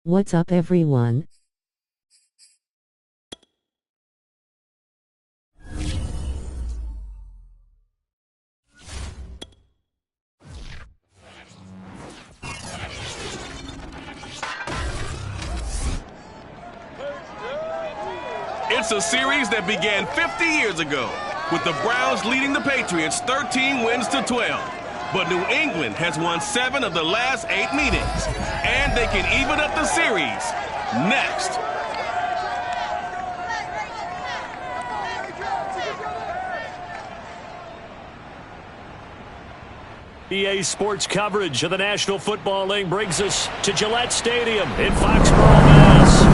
What's up, everyone? It's a series that began 50 years ago, with the Browns leading the Patriots 13 wins to 12. But New England has won 7 of the last 8 meetings, and they can even up the series next. EA Sports coverage of the National Football League brings us to Gillette Stadium in Foxborough, Mass.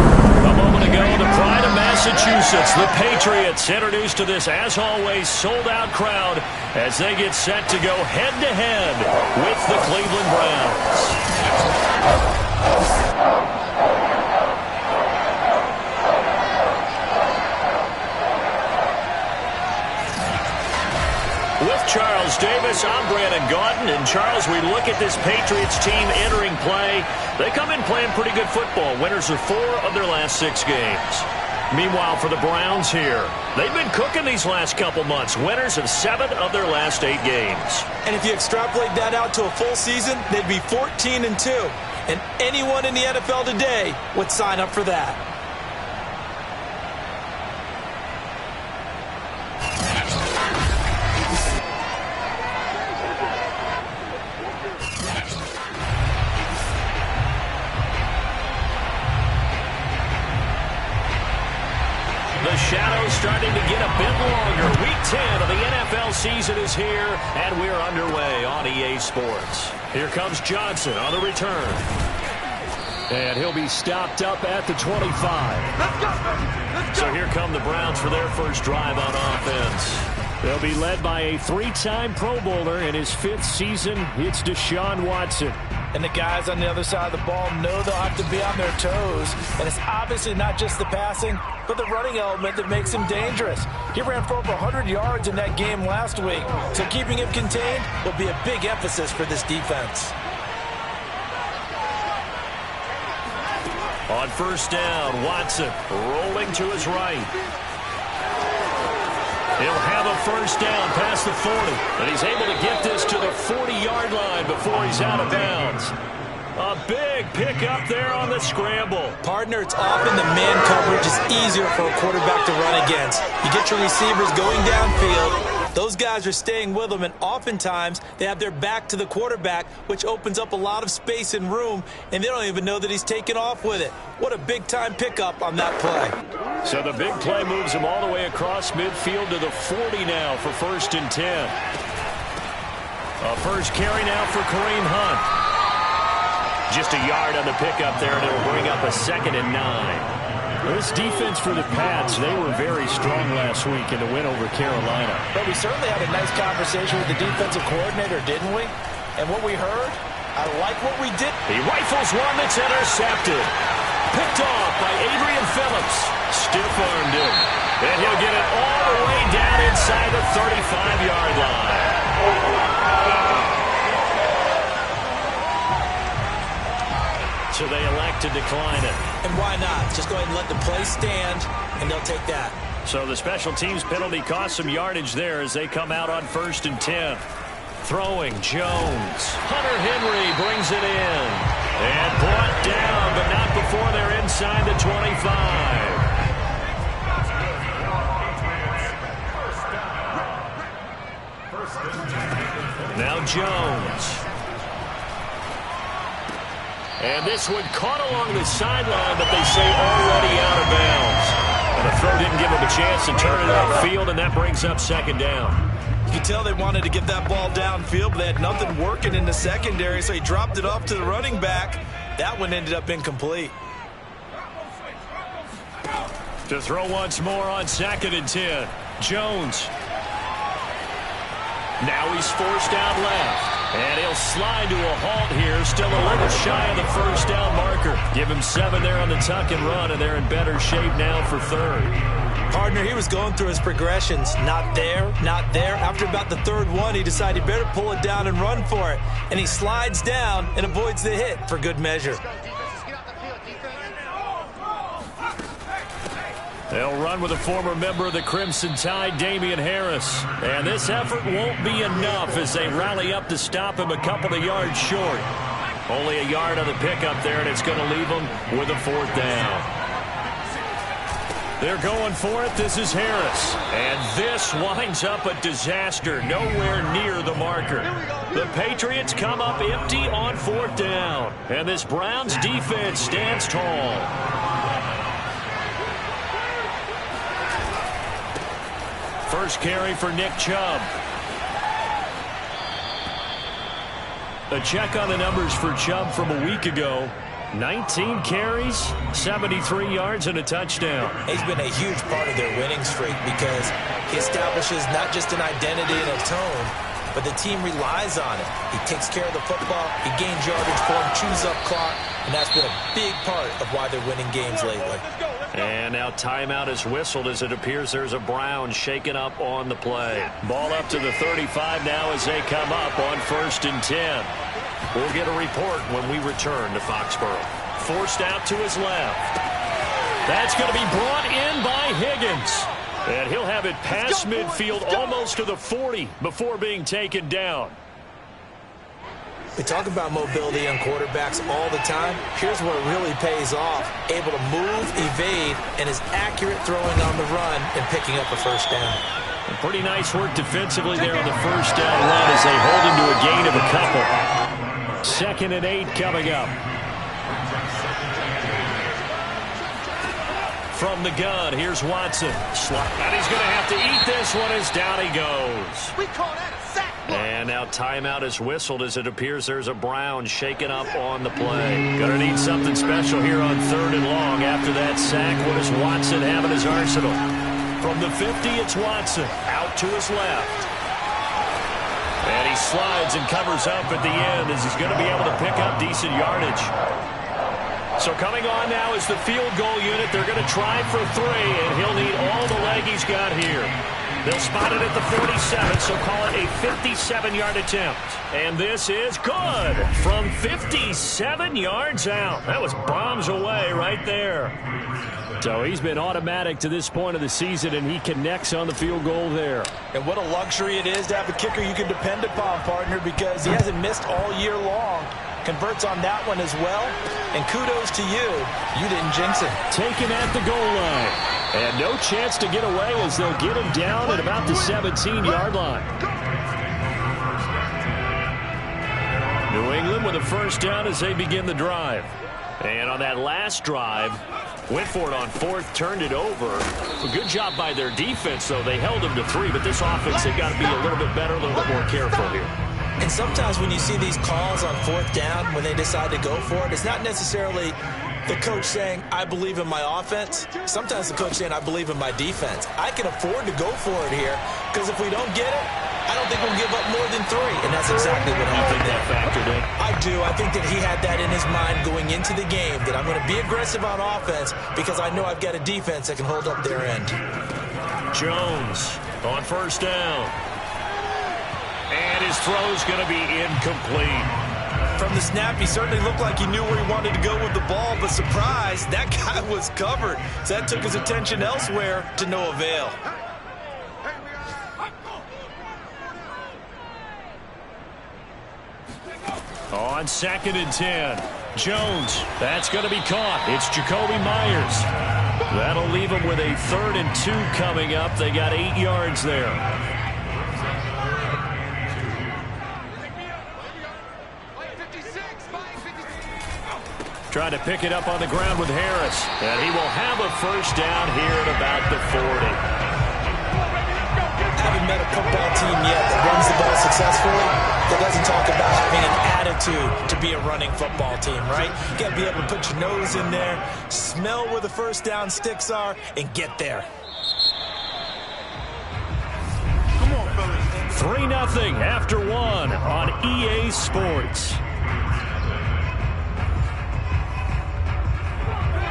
A moment ago, the pride of Massachusetts, the Patriots, introduced to this, as always, sold-out crowd as they get set to go head-to-head with the Cleveland Browns. With Charles Davis, I'm Brandon Gaudin. And Charles, we look at this Patriots team entering play. They come in playing pretty good football. Winners of 4 of their last 6 games. Meanwhile, for the Browns here, they've been cooking these last couple months. Winners of 7 of their last 8 games. And if you extrapolate that out to a full season, they'd be 14-2. And anyone in the NFL today would sign up for that. The shadow's starting to get a bit longer. Week 10 of the NFL season is here, and we're underway on EA Sports. Here comes Johnson on the return. And he'll be stopped up at the 25. Let's go. So here come the Browns for their first drive on offense. They'll be led by a 3-time Pro Bowler in his 5th season. It's Deshaun Watson. And the guys on the other side of the ball know they'll have to be on their toes. And it's obviously not just the passing, but the running element that makes him dangerous. He ran for over 100 yards in that game last week. So keeping him contained will be a big emphasis for this defense. On first down, Watson rolling to his right. He'll have a first down past the 40. And he's able to get this to the 40-yard line before he's out of bounds. A big pickup there on the scramble. Partner, it's often the man coverage is easier for a quarterback to run against. You get your receivers going downfield. Those guys are staying with them, and oftentimes they have their back to the quarterback, which opens up a lot of space and room, and they don't even know that he's taken off with it. What a big-time pickup on that play. So the big play moves him all the way across midfield to the 40 now for 1st and 10. A first carry now for Kareem Hunt. Just a yard on the pickup there, and it'll bring up a 2nd and 9. This defense for the Pats, they were very strong last week in the win over Carolina. But we certainly had a nice conversation with the defensive coordinator, didn't we? And what we heard, I like what we did. He rifles one that's intercepted. Picked off by Adrian Phillips. Stiff-armed him. And he'll get it all the way down inside the 35-yard line. So they elect to decline it. And why not? Just go ahead and let the play stand, and they'll take that. So the special teams penalty cost some yardage there as they come out on 1st and 10. Throwing, Jones. Hunter Henry brings it in. And brought down, but not before they're inside the 25. Now Jones. And this one caught along the sideline, but they say already out of bounds. And the throw didn't give him a chance to turn it upfield, and that brings up 2nd down. You can tell they wanted to get that ball downfield, but they had nothing working in the secondary, so he dropped it off to the running back. That one ended up incomplete. To throw once more on 2nd and 10. Jones. Now he's forced out left. And he'll slide to a halt here. Still a little shy of the first down marker. Give him 7 there on the tuck and run, and they're in better shape now for 3rd. Partner, he was going through his progressions. Not there, not there. After about the 3rd one, he decided he better pull it down and run for it. And he slides down and avoids the hit for good measure. They'll run with a former member of the Crimson Tide, Damian Harris. And this effort won't be enough as they rally up to stop him a couple of yards short. Only a yard on the pickup there, and it's going to leave them with a 4th down. They're going for it. This is Harris. And this winds up a disaster. Nowhere near the marker. The Patriots come up empty on 4th down. And this Browns defense stands tall. First carry for Nick Chubb. A check on the numbers for Chubb from a week ago. 19 carries, 73 yards, and a touchdown. He's been a huge part of their winning streak because he establishes not just an identity and a tone, but the team relies on it. He takes care of the football, he gains yardage for him, chews up clock, and that's been a big part of why they're winning games lately. And now timeout is whistled as it appears there's a Brown shaken up on the play. Ball up to the 35 now as they come up on 1st and 10. We'll get a report when we return to Foxborough. Forced out to his left. That's going to be brought in by Higgins. And he'll have it past midfield almost to the 40 before being taken down. We talk about mobility on quarterbacks all the time. Here's where it really pays off. Able to move, evade, and is accurate throwing on the run and picking up a 1st down. And pretty nice work defensively there on the 1st down run as they hold him to a gain of a couple. 2nd and 8 coming up. From the gun, here's Watson. And he's going to have to eat this one as down he goes. We call that a sack. And now timeout is whistled as it appears there's a Brown shaken up on the play. Going to need something special here on 3rd and long after that sack. What does Watson have in his arsenal? From the 50, it's Watson. Out to his left. And he slides and covers up at the end as he's going to be able to pick up decent yardage. So coming on now is the field goal unit. They're going to try for 3, and he'll need all the leg he's got here. They'll spot it at the 47, so call it a 57-yard attempt. And this is good from 57 yards out. That was bombs away right there. So he's been automatic to this point of the season, and he connects on the field goal there. And what a luxury it is to have a kicker you can depend upon, partner, because he hasn't missed all year long. Converts on that one as well. And kudos to you. You didn't jinx it. Taken at the goal line. And no chance to get away as they'll get him down at about the 17-yard line. New England with a 1st down as they begin the drive. And on that last drive, went for it on 4th, turned it over. A good job by their defense, though. They held them to 3, but this offense, they've got to be a little bit better, a little bit more careful here. And sometimes when you see these calls on 4th down, when they decide to go for it, it's not necessarily the coach saying, I believe in my offense. Sometimes the coach saying, I believe in my defense. I can afford to go for it here, because if we don't get it, I don't think we'll give up more than 3. And that's exactly what happened there. Factored in. I do. I think that he had that in his mind going into the game, that I'm going to be aggressive on offense because I know I've got a defense that can hold up their end. Jones on 1st down. And his throw's going to be incomplete. From the snap, he certainly looked like he knew where he wanted to go with the ball, but surprise, that guy was covered. So that took his attention elsewhere to no avail. On 2nd and 10, Jones, that's going to be caught. It's Jacoby Myers. That'll leave him with a 3rd and 2 coming up. They got 8 yards there. Trying to pick it up on the ground with Harris. And he will have a 1st down here at about the 40. Haven't met a football team yet that runs the ball successfully that doesn't talk about having an attitude to be a running football team, right? You got to be able to put your nose in there, smell where the 1st down sticks are, and get there. Come on, fellas. 3-0 after 1 on EA Sports.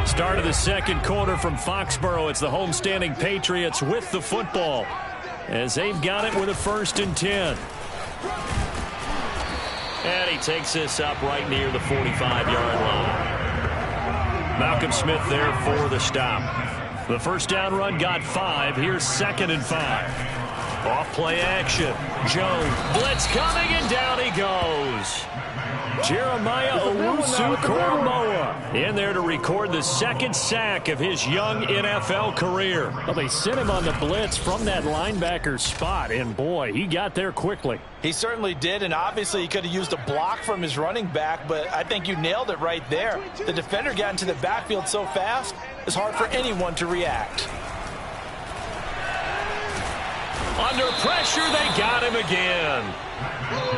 Start of the 2nd quarter from Foxborough. It's the homestanding Patriots with the football, as they've got it with a 1st and 10. And he takes this up right near the 45-yard line. Malcolm Smith there for the stop. The first down run got 5. Here's 2nd and 5. Off play action. Jones. Blitz coming, and down he goes. Jeremiah Owusu-Koramoah in there to record the 2nd sack of his young NFL career. Well, they sent him on the blitz from that linebacker spot, and boy, he got there quickly. He certainly did, and obviously he could have used a block from his running back, but I think you nailed it right there. The defender got into the backfield so fast, it's hard for anyone to react. Under pressure, they got him again.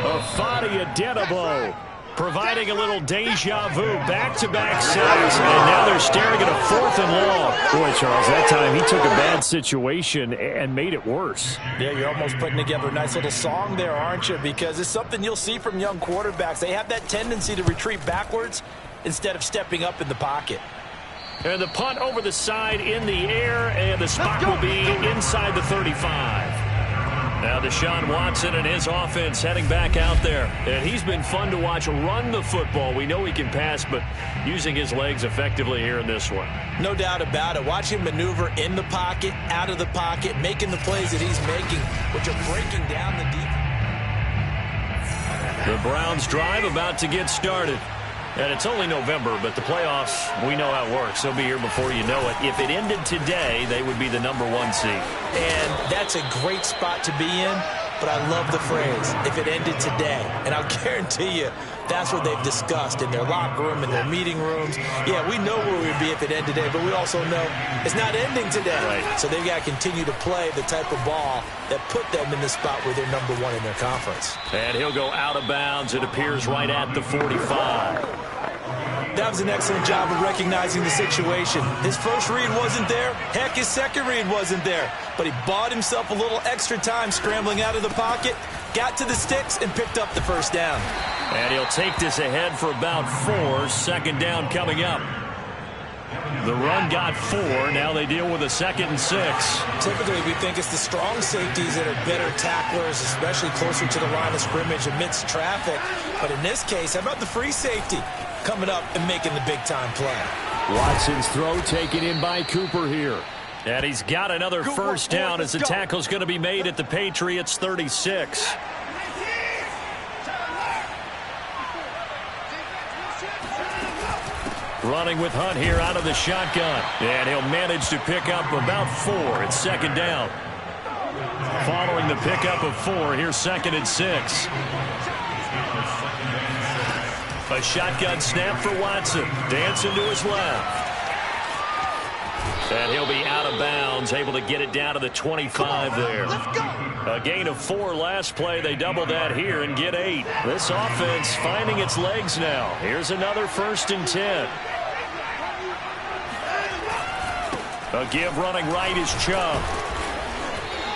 Afadi Adenabo providing a little deja vu, back-to-back sacks, and now they're staring at a 4th and long. Boy, Charles, that time he took a bad situation and made it worse. Yeah, you're almost putting together a nice little song there, aren't you? Because it's something you'll see from young quarterbacks. They have that tendency to retreat backwards instead of stepping up in the pocket. And the punt over the side in the air, and the spot will be inside the 35. Now Deshaun Watson and his offense heading back out there. And he's been fun to watch run the football. We know he can pass, but using his legs effectively here in this one. No doubt about it. Watch him maneuver in the pocket, out of the pocket, making the plays that he's making, which are breaking down the defense. The Browns drive about to get started. And it's only November, but the playoffs, we know how it works. They'll be here before you know it. If it ended today, they would be the #1 seed. And that's a great spot to be in, but I love the phrase, if it ended today. And I'll guarantee you, that's what they've discussed in their locker room, in their meeting rooms. Yeah, we know where we'd be if it ended today, but we also know it's not ending today. Right. So they've got to continue to play the type of ball that put them in the spot where they're #1 in their conference. And he'll go out of bounds. It appears right at the 45. That was an excellent job of recognizing the situation. His first read wasn't there. Heck, his second read wasn't there. But he bought himself a little extra time scrambling out of the pocket, got to the sticks, and picked up the first down. And he'll take this ahead for about 4. 2nd down coming up. The run got 4. Now they deal with a 2nd and 6. Typically, we think it's the strong safeties that are better tacklers, especially closer to the line of scrimmage amidst traffic. But in this case, how about the free safety coming up and making the big-time play? Watson's throw taken in by Cooper here. And he's got another first down as the tackle's going to be made at the Patriots 36. Running with Hunt here out of the shotgun. And he'll manage to pick up about 4. It's 2nd down. Following the pickup of 4, here's 2nd and 6. A shotgun snap for Watson. Dancing to his left. And he'll be out of bounds, able to get it down to the 25 there. A gain of 4 last play. They double that here and get 8. This offense finding its legs now. Here's another 1st and 10. A give running right is Chubb.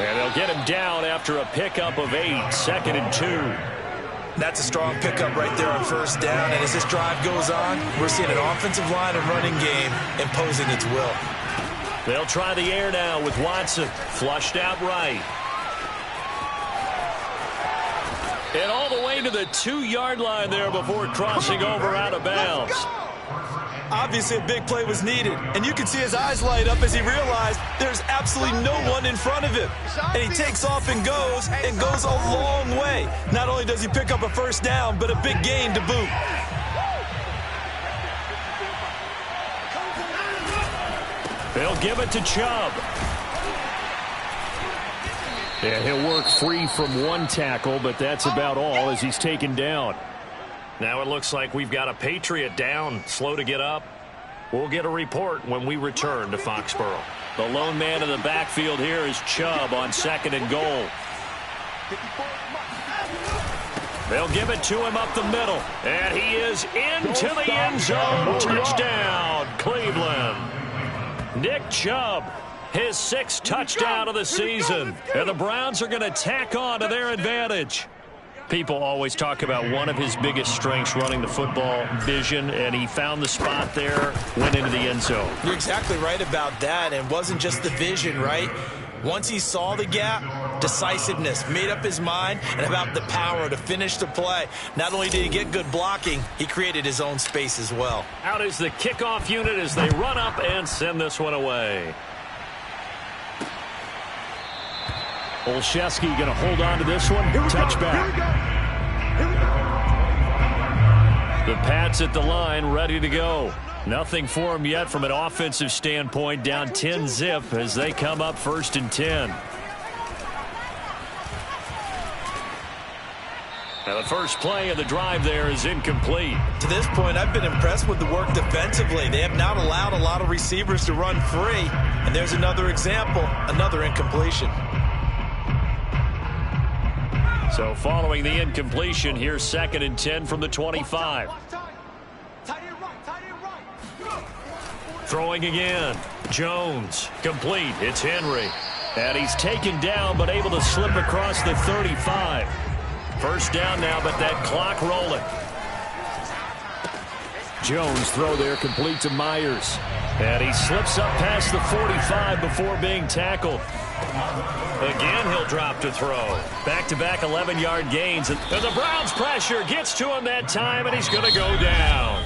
And they'll get him down after a pickup of 8. 2nd and 2. That's a strong pickup right there on first down. And as this drive goes on, we're seeing an offensive line and running game imposing its will. They'll try the air now with Watson. Flushed out right. And all the way to the 2-yard line there before crossing over out of bounds. Obviously, a big play was needed, and you can see his eyes light up as he realized there's absolutely no one in front of him. And he takes off and goes a long way. Not only does he pick up a first down, but a big gain to boot. They'll give it to Chubb. And he'll work free from 1 tackle, but that's about all as he's taken down. Now it looks like we've got a Patriot down, slow to get up. We'll get a report when we return to Foxborough. The lone man in the backfield here is Chubb on 2nd and goal. They'll give it to him up the middle. And he is into the end zone. Touchdown, Cleveland. Nick Chubb, his 6th touchdown of the season. And the Browns are going to tack on to their advantage. People always talk about one of his biggest strengths, running the football, vision, and he found the spot there, went into the end zone. You're exactly right about that, and it wasn't just the vision, right? Once he saw the gap, decisiveness, made up his mind, and about the power to finish the play. Not only did he get good blocking, he created his own space as well. Out is the kickoff unit as they run up and send this one away. Olszewski going to hold on to this one. Touchback. The Pats at the line, ready to go. Nothing for them yet from an offensive standpoint. Down 10-zip as they come up 1st and 10. Now the first play of the drive there is incomplete. To this point, I've been impressed with the work defensively. They have not allowed a lot of receivers to run free. And there's another example, another incompletion. So following the incompletion, here's 2nd and 10 from the 25. Throwing again. Jones. Complete. It's Henry. And he's taken down but able to slip across the 35. First down now, but that clock rolling. Jones throw there complete to Myers. And he slips up past the 45 before being tackled. Again, he'll drop to throw. Back-to-back 11-yard gains. And the Browns pressure gets to him that time, and he's going to go down.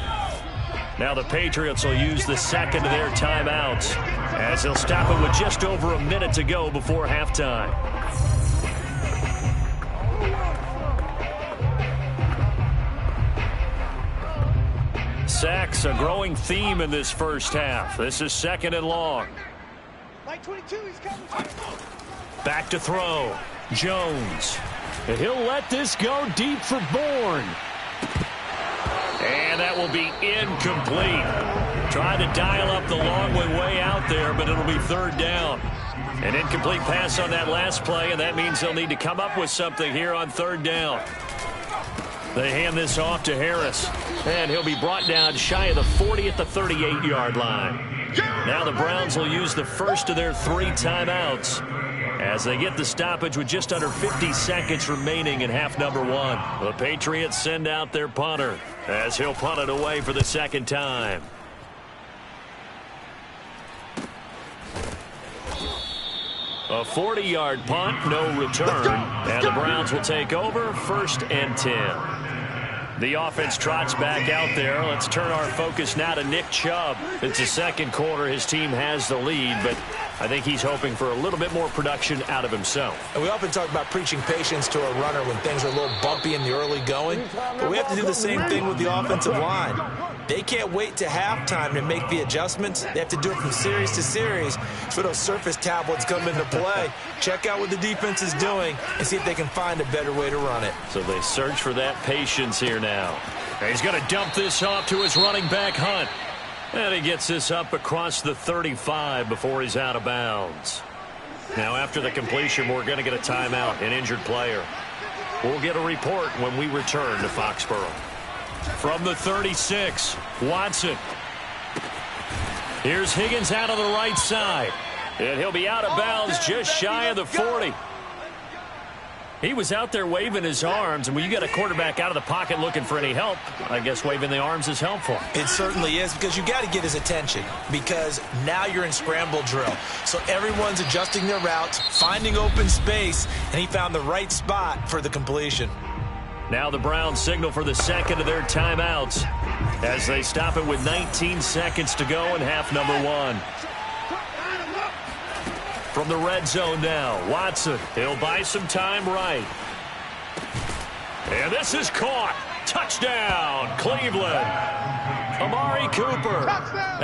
Now the Patriots will use the second of their timeouts as they'll stop it with just over a minute to go before halftime. Sacks, a growing theme in this first half. This is 2nd and long. Back to throw. Jones. And he'll let this go deep for Bourne. And that will be incomplete. Trying to dial up the long way out there, but it'll be 3rd down. An incomplete pass on that last play, and that means they'll need to come up with something here on 3rd down. They hand this off to Harris, and he'll be brought down shy of the 40 at the 38-yard line. Now the Browns will use the first of their 3 timeouts as they get the stoppage with just under 50 seconds remaining in half number 1. The Patriots send out their punter as he'll punt it away for the 2nd time. A 40-yard punt, no return, and the Browns will take over 1st and 10. The offense trots back out there. Let's turn our focus now to Nick Chubb. It's the 2nd quarter. His team has the lead, but I think he's hoping for a little bit more production out of himself. And we often talk about preaching patience to a runner when things are a little bumpy in the early going, but we have to do the same thing with the offensive line. They can't wait to halftime to make the adjustments. They have to do it from series to series. So those surface tablets come into play. Check out what the defense is doing and see if they can find a better way to run it. So they search for that patience here now. And he's going to dump this off to his running back, Hunt. And he gets this up across the 35 before he's out of bounds. Now after the completion, we're going to get a timeout, an injured player. We'll get a report when we return to Foxborough. From the 36, Watson. Here's Higgins out of the right side. And he'll be out of bounds just shy of the 40. He was out there waving his arms, and when you get a quarterback out of the pocket looking for any help, I guess waving the arms is helpful. It certainly is, because you got to get his attention, because now you're in scramble drill. So everyone's adjusting their routes, finding open space, and he found the right spot for the completion. Now the Browns signal for the 2nd of their timeouts as they stop it with 19 seconds to go in half number 1. From the red zone now, Watson. He'll buy some time right. And this is caught. Touchdown, Cleveland. Amari Cooper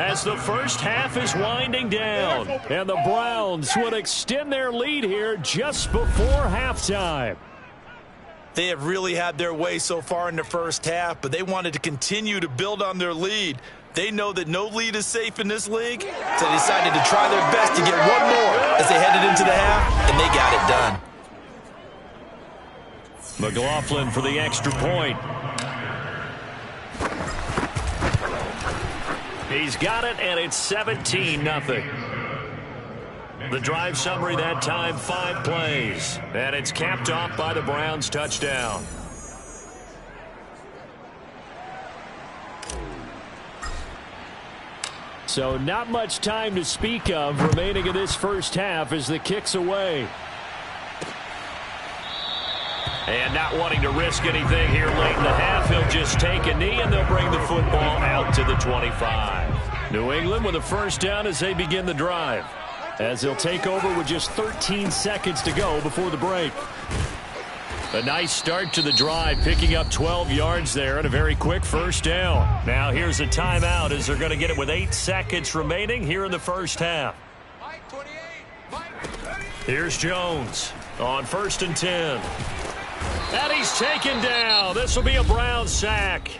as the first half is winding down. And the Browns would extend their lead here just before halftime. They have really had their way so far in the first half, but they wanted to continue to build on their lead. They know that no lead is safe in this league, so they decided to try their best to get one more as they headed into the half, and they got it done. McLaughlin for the extra point. He's got it, and it's 17-0. The drive summary that time, 5 plays. And it's capped off by the Browns touchdown. So not much time to speak of remaining in this first half as the kick's away. And not wanting to risk anything here late in the half, he'll just take a knee and they'll bring the football out to the 25. New England with a first down as they begin the drive. as they'll take over with just 13 seconds to go before the break. A nice start to the drive, picking up 12 yards there and a very quick first down. Now here's a timeout as they're going to get it with 8 seconds remaining here in the first half. Here's Jones on 1st and 10. And he's taken down. This will be a Brown sack.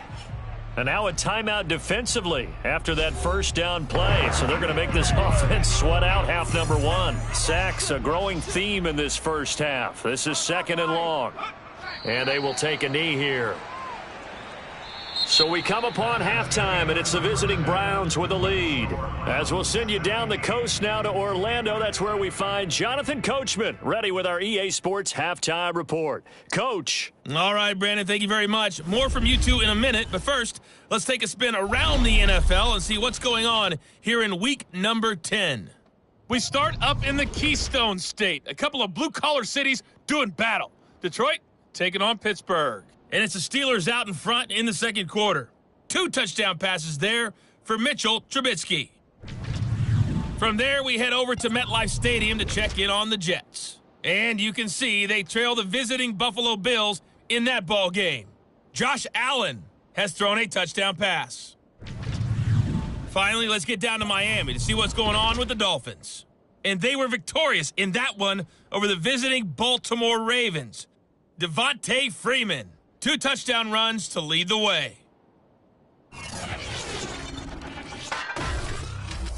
And now a timeout defensively after that first down play. So they're going to make this offense sweat out half number 1. Sacks, a growing theme in this first half. This is 2nd and long. And they will take a knee here. So we come upon halftime, and it's the visiting Browns with a lead. As we'll send you down the coast now to Orlando, that's where we find Jonathan Coachman, ready with our EA Sports Halftime Report. Coach. All right, Brandon, thank you very much. More from you two in a minute, but first, let's take a spin around the NFL and see what's going on here in week number 10. We start up in the Keystone State. A couple of blue-collar cities doing battle. Detroit taking on Pittsburgh. And it's the Steelers out in front in the second quarter. 2 touchdown passes there for Mitchell Trubisky. From there, we head over to MetLife Stadium to check in on the Jets. And you can see they trail the visiting Buffalo Bills in that ball game. Josh Allen has thrown a touchdown pass. Finally, let's get down to Miami to see what's going on with the Dolphins. And they were victorious in that one over the visiting Baltimore Ravens. Devontae Freeman. 2 touchdown runs to lead the way.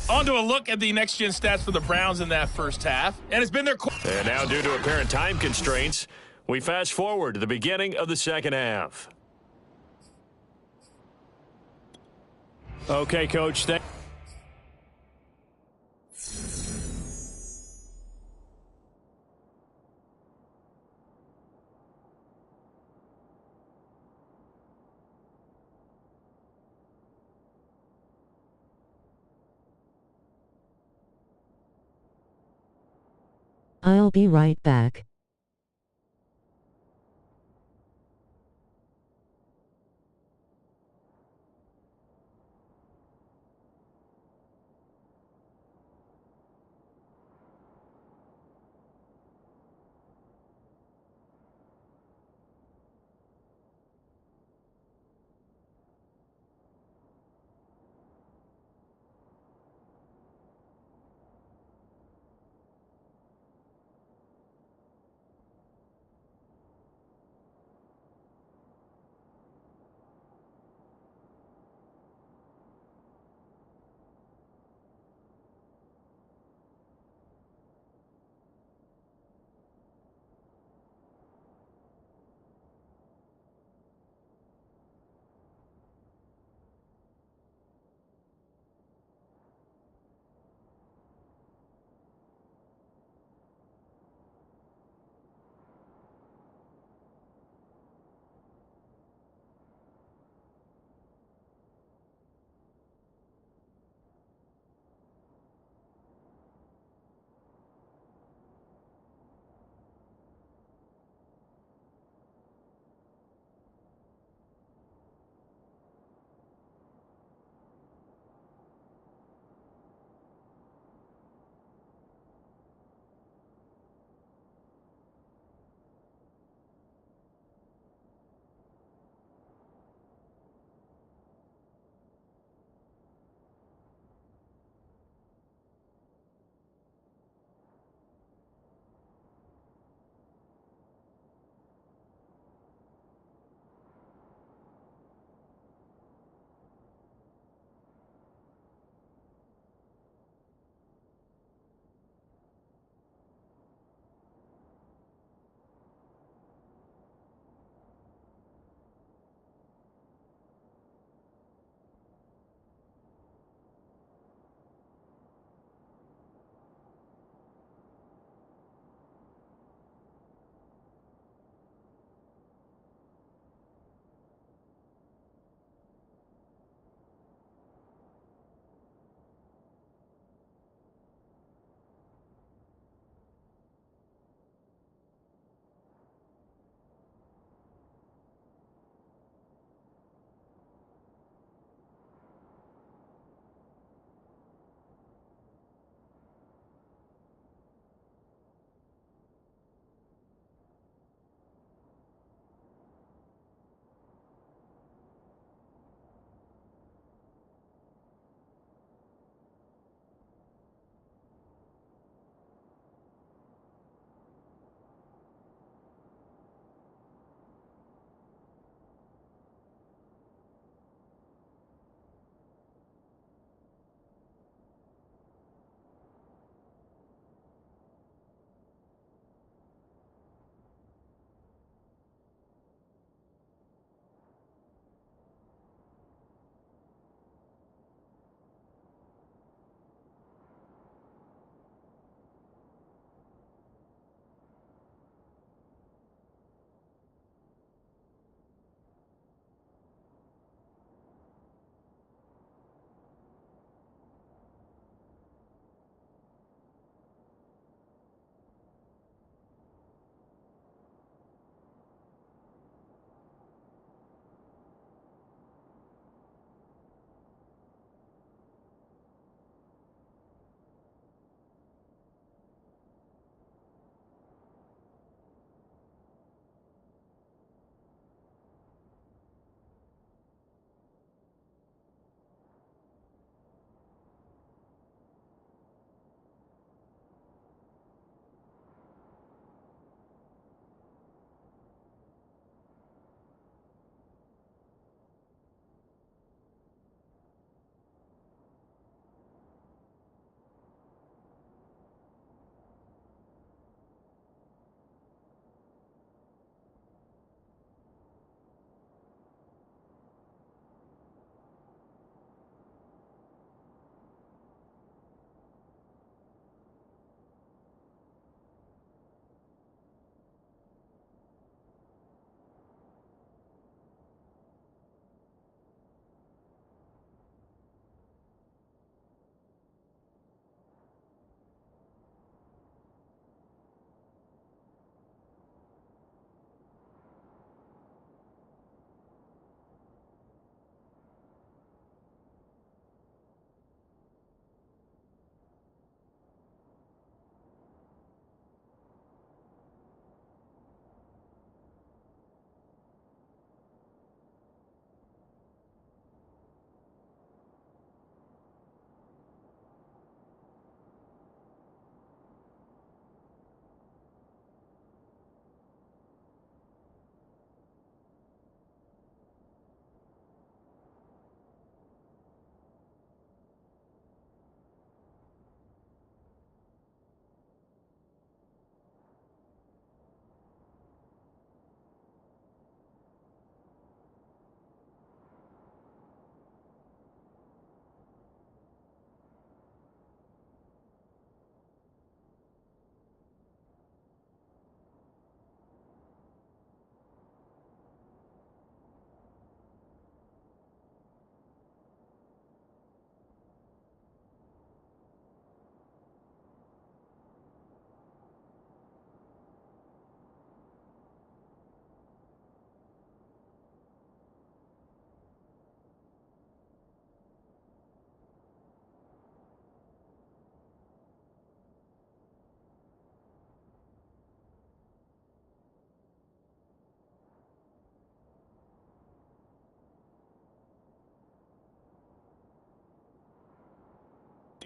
On to a look at the next-gen stats for the Browns in that first half. And it's been their... And now, due to apparent time constraints, we fast forward to the beginning of the second half. Okay, Coach. I'll be right back.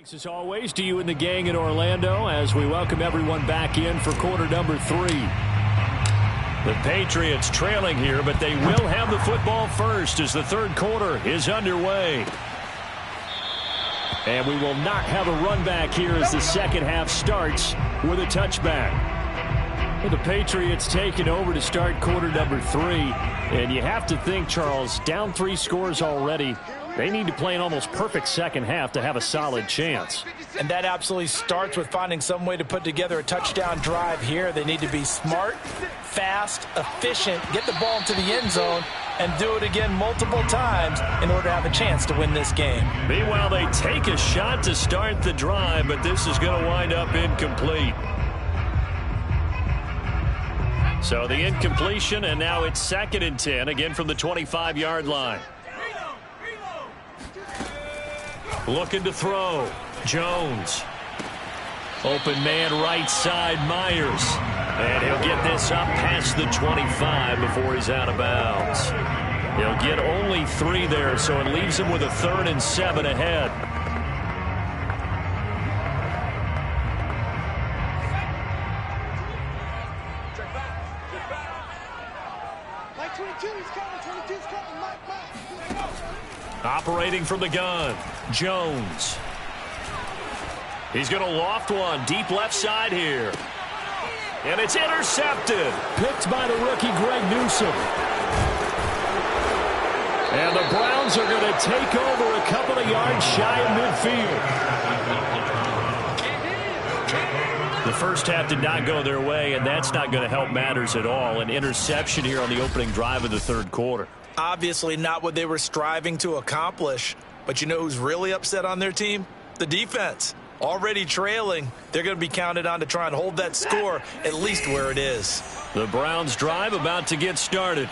Thanks as always to you and the gang in Orlando as we welcome everyone back in for quarter number 3. The Patriots trailing here, but they will have the football first as the third quarter is underway. And we will not have a run back here as the second half starts with a touchback. The Patriots taking over to start quarter number 3. And you have to think, Charles, down 3 scores already. They need to play an almost perfect second half to have a solid chance. And that absolutely starts with finding some way to put together a touchdown drive here. They need to be smart, fast, efficient, get the ball into the end zone, and do it again multiple times in order to have a chance to win this game. Meanwhile, they take a shot to start the drive, but this is going to wind up incomplete. So the incompletion, and now it's 2nd and 10, again from the 25-yard line. Looking to throw. Jones. Open man right side, Myers. And he'll get this up past the 25 before he's out of bounds. He'll get only 3 there, so it leaves him with a 3rd and 7 ahead. Operating from the gun, Jones. He's going to loft one deep left side here. And it's intercepted. Picked by the rookie, Greg Newsome. And the Browns are going to take over a couple of yards shy of midfield. The first half did not go their way, and that's not going to help matters at all. An interception here on the opening drive of the third quarter. Obviously not what they were striving to accomplish. But you know who's really upset on their team? The defense. Already trailing. They're going to be counted on to try and hold that score at least where it is. The Browns drive about to get started.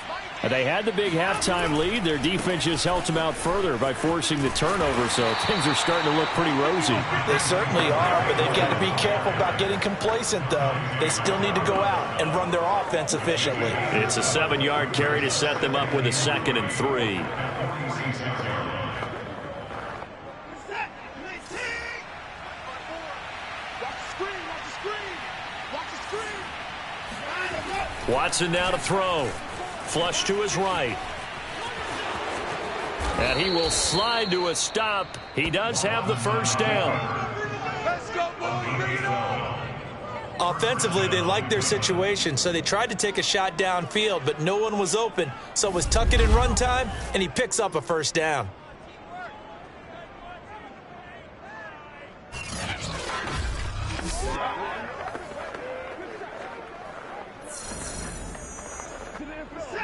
They had the big halftime lead. Their defense just helped them out further by forcing the turnover, so things are starting to look pretty rosy. They certainly are, but they've got to be careful about getting complacent, though. They still need to go out and run their offense efficiently. It's a 7-yard carry to set them up with a 2nd and 3. Watson now to throw. Flush to his right. And he will slide to a stop. He does have the first down. Offensively, they liked their situation, so they tried to take a shot downfield, but no one was open. So it was tuck it and run time, and he picks up a first down.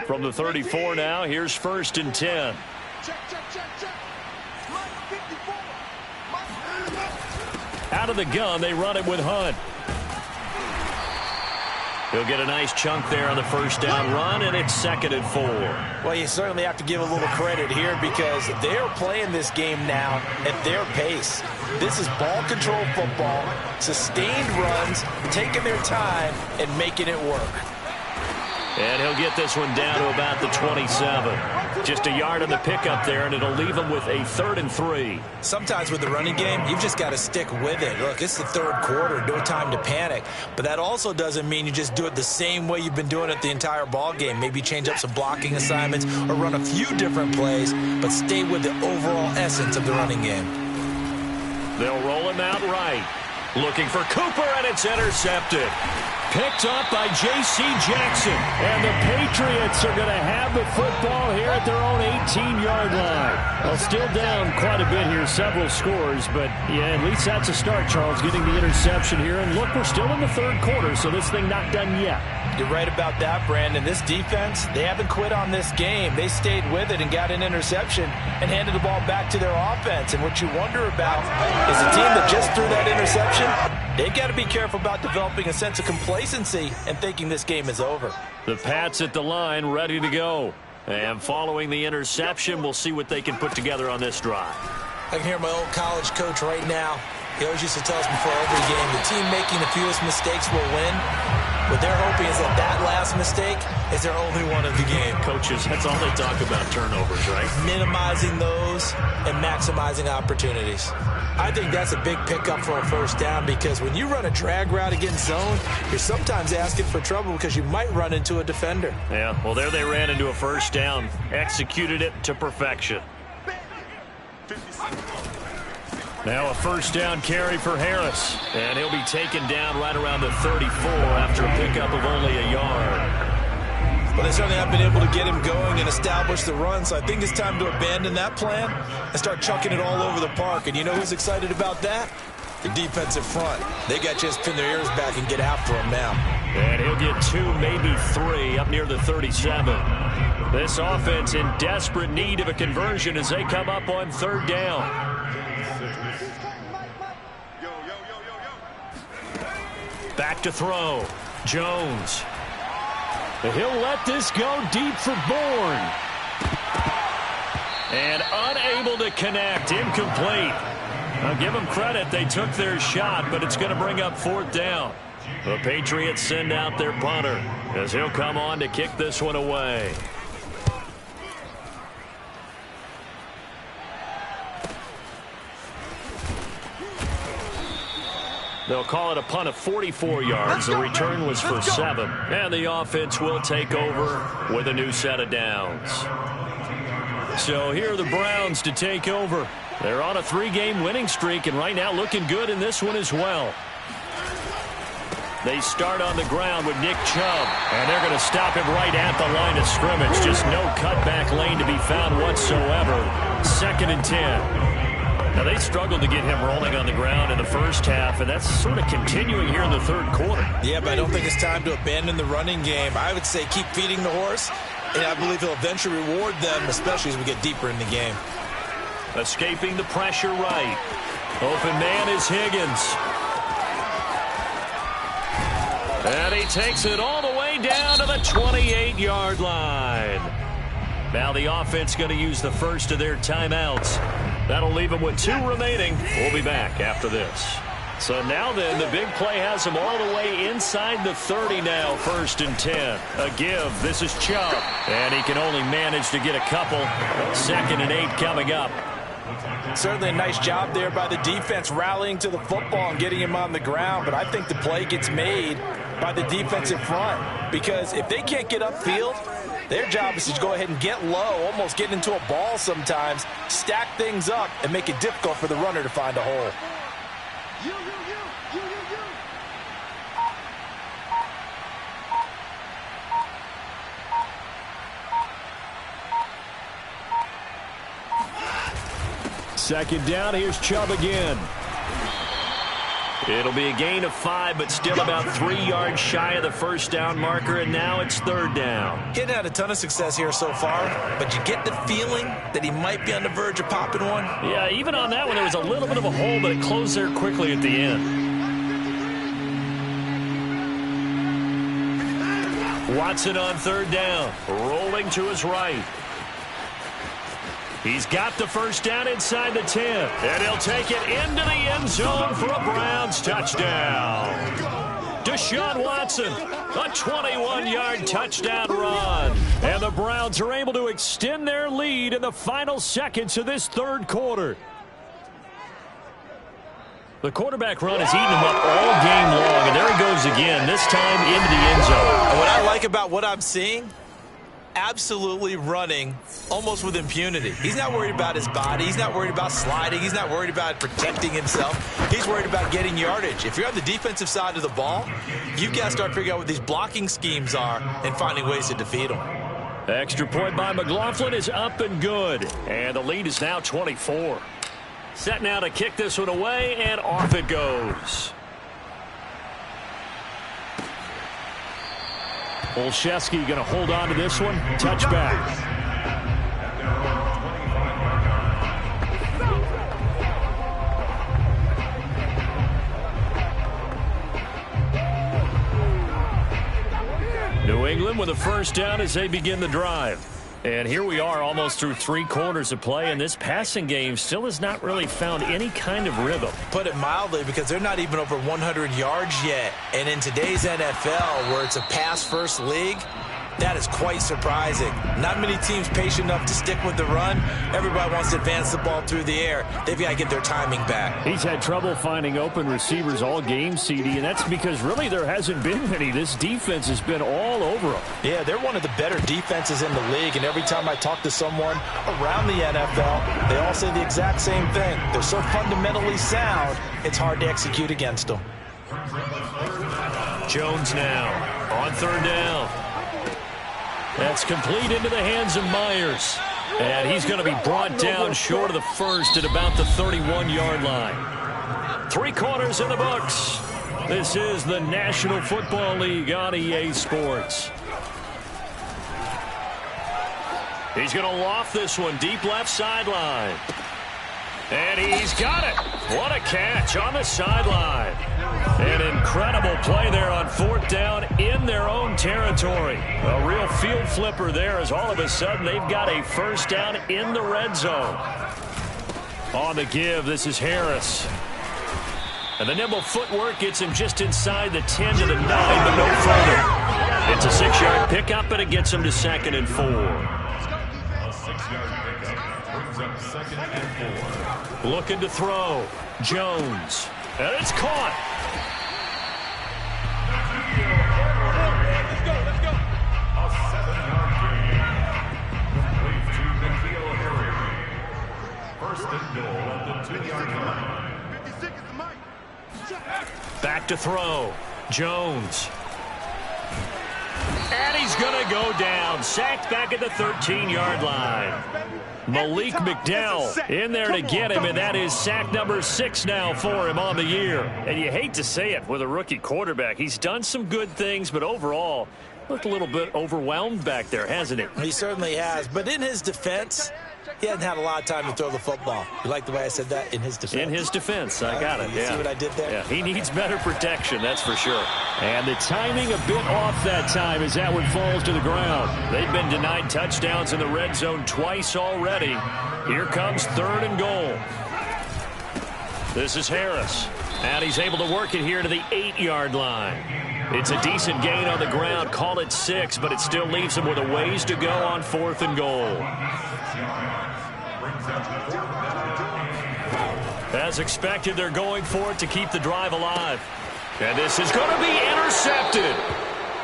From the 34 now, here's 1st and 10. Out of the gun, they run it with Hunt. He'll get a nice chunk there on the first down run, and it's 2nd and 4. Well, you certainly have to give a little credit here because they're playing this game now at their pace. This is ball control football, sustained runs, taking their time, and making it work. And he'll get this one down to about the 27. Just a yard on the pickup there, and it'll leave him with a 3rd and 3. Sometimes with the running game, you've just got to stick with it. Look, it's the third quarter, no time to panic. But that also doesn't mean you just do it the same way you've been doing it the entire ball game. Maybe change up some blocking assignments or run a few different plays, but stay with the overall essence of the running game. They'll roll him out right. Looking for Cooper, and it's intercepted. Picked up by J.C. Jackson. And the Patriots are going to have the football here at their own 18-yard line. Well, still down quite a bit here, several scores. But, yeah, at least that's a start, Charles, getting the interception here. And, look, we're still in the third quarter, so this thing not done yet. You're right about that, Brandon. This defense, they haven't quit on this game. They stayed with it and got an interception and handed the ball back to their offense. And what you wonder about is a team that just threw that interception, they've got to be careful about developing a sense of complacency and thinking this game is over. The Pats at the line, ready to go. And following the interception, we'll see what they can put together on this drive. I can hear my old college coach right now. He always used to tell us before every game, the team making the fewest mistakes will win. What they're hoping is that last mistake is their only one of the game. Coaches, that's all they talk about, turnovers, right? Minimizing those and maximizing opportunities. I think that's a big pickup for a first down because when you run a drag route against zone, you're sometimes asking for trouble because you might run into a defender. Yeah, well, there they ran into a first down. Executed it to perfection. Now a first down carry for Harris. And he'll be taken down right around the 34 after a pickup of only a yard. Well, they certainly have been able to get him going and establish the run, so I think it's time to abandon that plan and start chucking it all over the park. And you know who's excited about that? The defensive front. They got a chance to pin their ears back and get after him now. And he'll get 2, maybe 3 up near the 37. This offense in desperate need of a conversion as they come up on third down. Back to throw. Jones. He'll let this go deep for Bourne. And unable to connect. Incomplete. I'll give them credit. They took their shot, but it's going to bring up fourth down. The Patriots send out their punter as he'll come on to kick this one away. They'll call it a punt of 44 yards. The return was for 7. And the offense will take over with a new set of downs. So here are the Browns to take over. They're on a 3-game winning streak and right now looking good in this one as well. They start on the ground with Nick Chubb. And they're going to stop him right at the line of scrimmage. Just no cutback lane to be found whatsoever. 2nd and 10. Now, they struggled to get him rolling on the ground in the first half, and that's sort of continuing here in the third quarter. Yeah, but I don't think it's time to abandon the running game. I would say keep feeding the horse, and I believe he'll eventually reward them, especially as we get deeper in the game. Escaping the pressure right. Open man is Higgins. And he takes it all the way down to the 28-yard line. Now the offense going to use the first of their timeouts. That'll leave them with 2 remaining. We'll be back after this. So now then, the big play has him all the way inside the 30 now, 1st and 10. A give. This is Chubb. And he can only manage to get a couple. 2nd and 8 coming up. Certainly a nice job there by the defense rallying to the football and getting him on the ground. But I think the play gets made by the defensive front. Because if they can't get upfield, their job is to go ahead and get low, almost get into a ball sometimes, stack things up, and make it difficult for the runner to find a hole. Second down, here's Chubb again. It'll be a gain of 5, but still about 3 yards shy of the first down marker, and now it's third down. He's had a ton of success here so far, but you get the feeling that he might be on the verge of popping one. Yeah, even on that one, there was a little bit of a hole, but it closed there quickly at the end. Watson on third down, rolling to his right. He's got the first down inside the 10. And he'll take it into the end zone for a Browns touchdown. Deshaun Watson, a 21-yard touchdown run. And the Browns are able to extend their lead in the final seconds of this third quarter. The quarterback run has eaten him up all game long. And there he goes again, this time into the end zone. And what I like about what I'm seeing, absolutely running almost with impunity. He's not worried about his body. He's not worried about sliding. He's not worried about protecting himself. He's worried about getting yardage. If you're on the defensive side of the ball, you've got to start figuring out what these blocking schemes are and finding ways to defeat them. Extra point by McLaughlin is up and good. And the lead is now 24. Set now to kick this one away, and off it goes. Olszewski going to hold on to this one. Touchback. New England with a first down as they begin the drive. And here we are almost through 3 quarters of play, and this passing game still has not really found any kind of rhythm. Put it mildly, because they're not even over 100 yards yet. And in today's NFL, where it's a pass-first league, that is quite surprising. Not many teams patient enough to stick with the run. Everybody wants to advance the ball through the air. They've got to get their timing back. He's had trouble finding open receivers all game, CD, and that's because really there hasn't been many. This defense has been all over them. Yeah, they're one of the better defenses in the league, and every time I talk to someone around the NFL, they all say the exact same thing. They're so fundamentally sound, it's hard to execute against them. Jones now on 3rd down. That's complete into the hands of Myers. And he's going to be brought down short of the first at about the 31-yard line. 3 quarters in the books. This is the National Football League on EA Sports. He's going to loft this one deep left sideline. And he's got it. What a catch on the sideline. An incredible play there on 4th down in their own territory. A real field flipper there, as all of a sudden they've got a 1st down in the red zone. On the give, this is Harris. And the nimble footwork gets him just inside the 10 to the 9, but no further. It's a 6-yard pickup, and it gets him to 2nd and 4. Looking to throw. Jones. And it's caught. Back to throw. Jones. And he's going to go down. Sacked back at the 13-yard line. Malik McDowell in there to get him, and that is sack number 6 now for him on the year. And you hate to say it with a rookie quarterback. He's done some good things, but overall looked a little bit overwhelmed back there, hasn't he? He certainly has. But in his defense, he hasn't had a lot of time to throw the football. You like the way I said that? In his defense. In his defense. I got it. You see what I did there? Yeah, he needs better protection, that's for sure. And the timing a bit off that time as that one falls to the ground. They've been denied touchdowns in the red zone twice already. Here comes 3rd and goal. This is Harris. And he's able to work it here to the 8-yard line. It's a decent gain on the ground. Call it 6, but it still leaves him with a ways to go on 4th and goal. As expected, they're going for it to keep the drive alive. And this is going to be intercepted.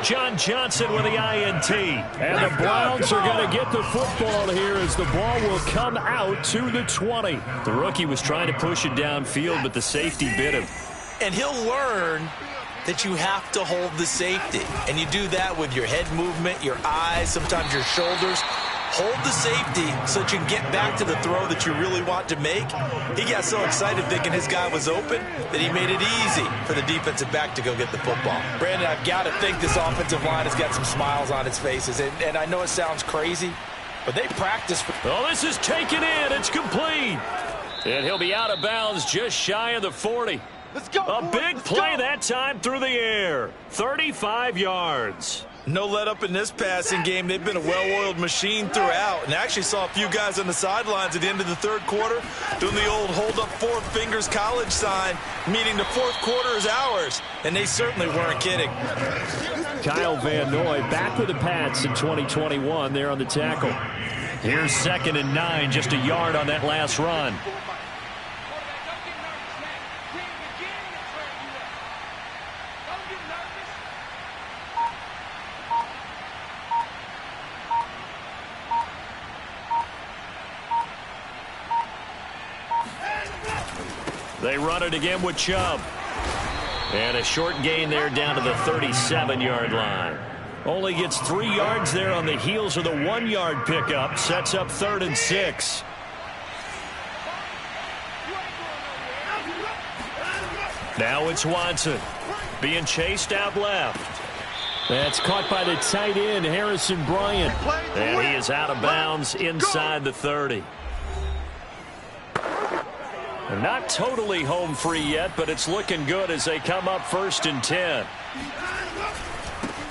John Johnson with the INT. And the Browns are going to get the football here as the ball will come out to the 20. The rookie was trying to push it downfield, but the safety bit him. And he'll learn that you have to hold the safety. And you do that with your head movement, your eyes, sometimes your shoulders. Hold the safety so that you can get back to the throw that you really want to make. He got so excited thinking his guy was open that he made it easy for the defensive back to go get the football. Brandon, I've got to think this offensive line has got some smiles on its faces. And I know it sounds crazy, but they practice. Oh, this is taken in. It's complete. And he'll be out of bounds just shy of the 40. Let's go. A big play that time through the air. 35 yards. No let up in this passing game. They've been a well-oiled machine throughout. And I actually saw a few guys on the sidelines at the end of the 3rd quarter doing the old hold up 4 fingers college sign, meaning the 4th quarter is ours. And they certainly weren't kidding. Kyle Van Noy back with the Pats in 2021 there on the tackle. Here's 2nd and 9, just a yard on that last run. They run it again with Chubb. And a short gain there down to the 37-yard line. Only gets 3 yards there on the heels of the 1-yard pickup. Sets up 3rd and 6. Now it's Watson being chased out left. That's caught by the tight end, Harrison Bryant. And he is out of bounds inside the 30. Not totally home free yet, but it's looking good as they come up 1st and 10.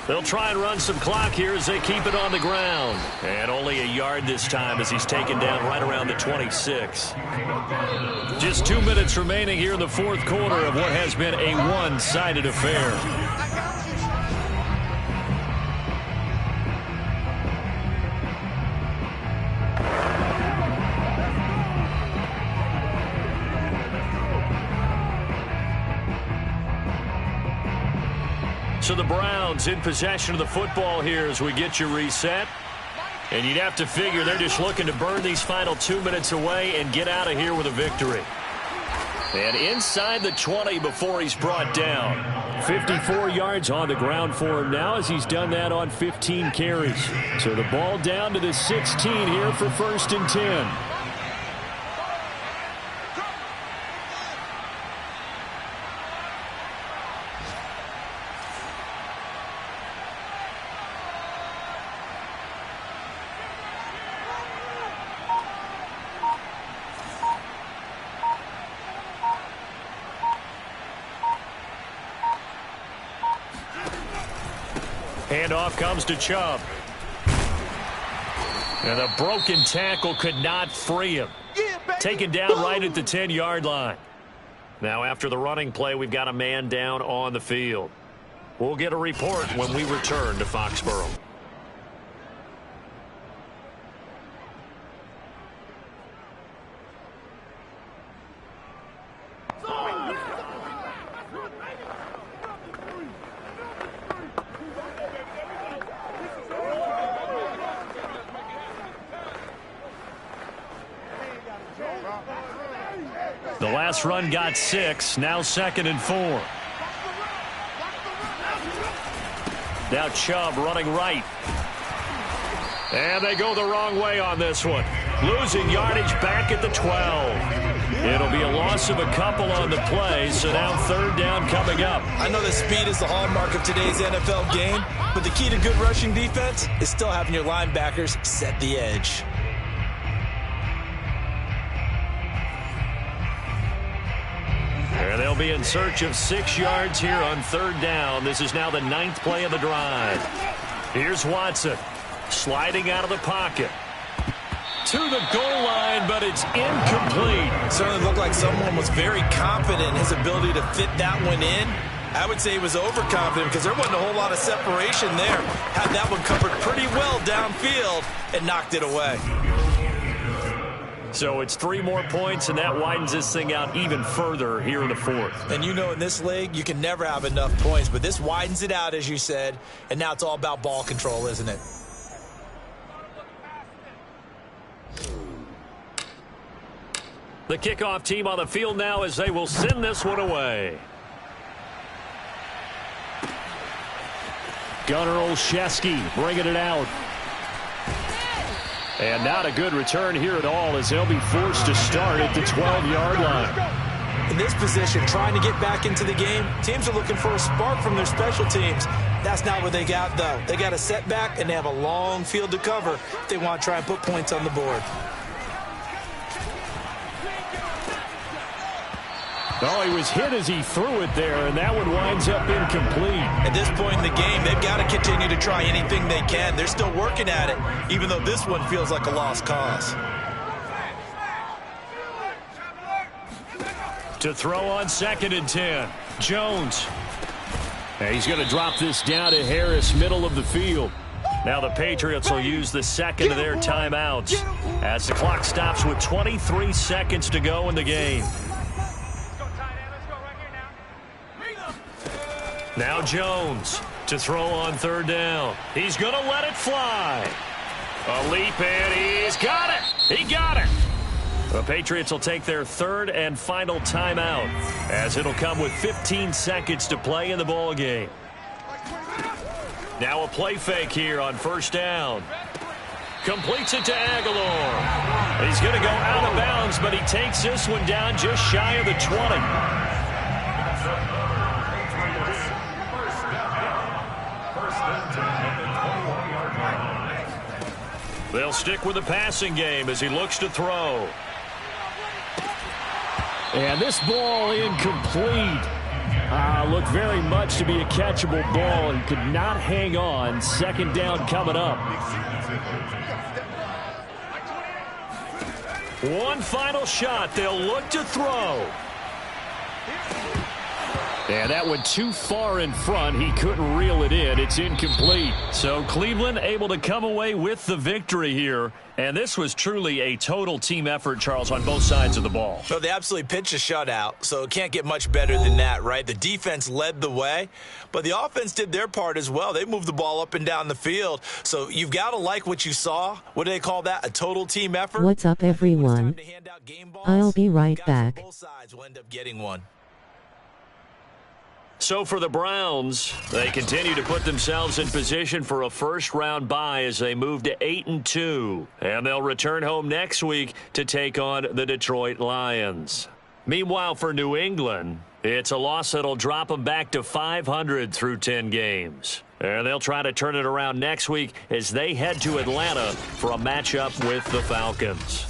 They'll try and run some clock here as they keep it on the ground. And only a yard this time as he's taken down right around the 26. Just 2 minutes remaining here in the fourth quarter of what has been a one-sided affair. So the Browns in possession of the football here as we get you reset. And you'd have to figure they're just looking to burn these final 2 minutes away and get out of here with a victory. And inside the 20 before he's brought down. 54 yards on the ground for him now as he's done that on 15 carries. So the ball down to the 16 here for 1st and 10. Handoff comes to Chubb. And a broken tackle could not free him. Taken down right at the 10-yard line. Now after the running play, we've got a man down on the field. We'll get a report when we return to Foxborough. The last run got 6. Now 2nd and 4. Now Chubb running right. And they go the wrong way on this one. Losing yardage back at the 12. It'll be a loss of a couple on the play, so now 3rd down coming up. I know that speed is the hallmark of today's NFL game, but the key to good rushing defense is still having your linebackers set the edge. And they'll be in search of 6 yards here on 3rd down. This is now the 9th play of the drive. Here's Watson sliding out of the pocket to the goal line, but it's incomplete. It certainly looked like someone was very confident in his ability to fit that one in. I would say he was overconfident because there wasn't a whole lot of separation there. Had that one covered pretty well downfield and knocked it away. So it's 3 more points, and that widens this thing out even further here in the 4th. And you know in this league, you can never have enough points, but this widens it out, as you said, and now it's all about ball control, isn't it? The kickoff team on the field now as they will send this one away. Gunnar Olszewski bringing it out. And not a good return here at all as they'll be forced to start at the 12-yard line. In this position, trying to get back into the game, teams are looking for a spark from their special teams. That's not what they got, though. They got a setback, and they have a long field to cover if they want to try and put points on the board. Oh, he was hit as he threw it there, and that one winds up incomplete. At this point in the game, they've got to continue to try anything they can. They're still working at it, even though this one feels like a lost cause. To throw on 2nd and 10. Jones. And he's going to drop this down to Harris, middle of the field. Now the Patriots will use the 2nd of their timeouts as the clock stops with 23 seconds to go in the game. Now Jones to throw on 3rd down. He's going to let it fly. A leap, and he's got it. He got it. The Patriots will take their 3rd and final timeout as it'll come with 15 seconds to play in the ball game. Now a play fake here on 1st down. Completes it to Aguilar. He's going to go out of bounds, but he takes this one down just shy of the 20. They'll stick with the passing game as he looks to throw. And this ball incomplete. Looked very much to be a catchable ball and could not hang on. Second down coming up. One final shot. They'll look to throw. And that went too far in front. He couldn't reel it in. It's incomplete. So Cleveland able to come away with the victory here. And this was truly a total team effort, Charles, on both sides of the ball. No, they absolutely pitched a shutout, so it can't get much better than that, right? The defense led the way, but the offense did their part as well. They moved the ball up and down the field. So you've got to like what you saw. What do they call that? A total team effort? What's up, everyone? I'll be right back. Both sides will end up getting one. So for the Browns, they continue to put themselves in position for a first-round bye as they move to 8-2. And they'll return home next week to take on the Detroit Lions. Meanwhile, for New England, it's a loss that'll drop them back to 500 through 10 games. And they'll try to turn it around next week as they head to Atlanta for a matchup with the Falcons.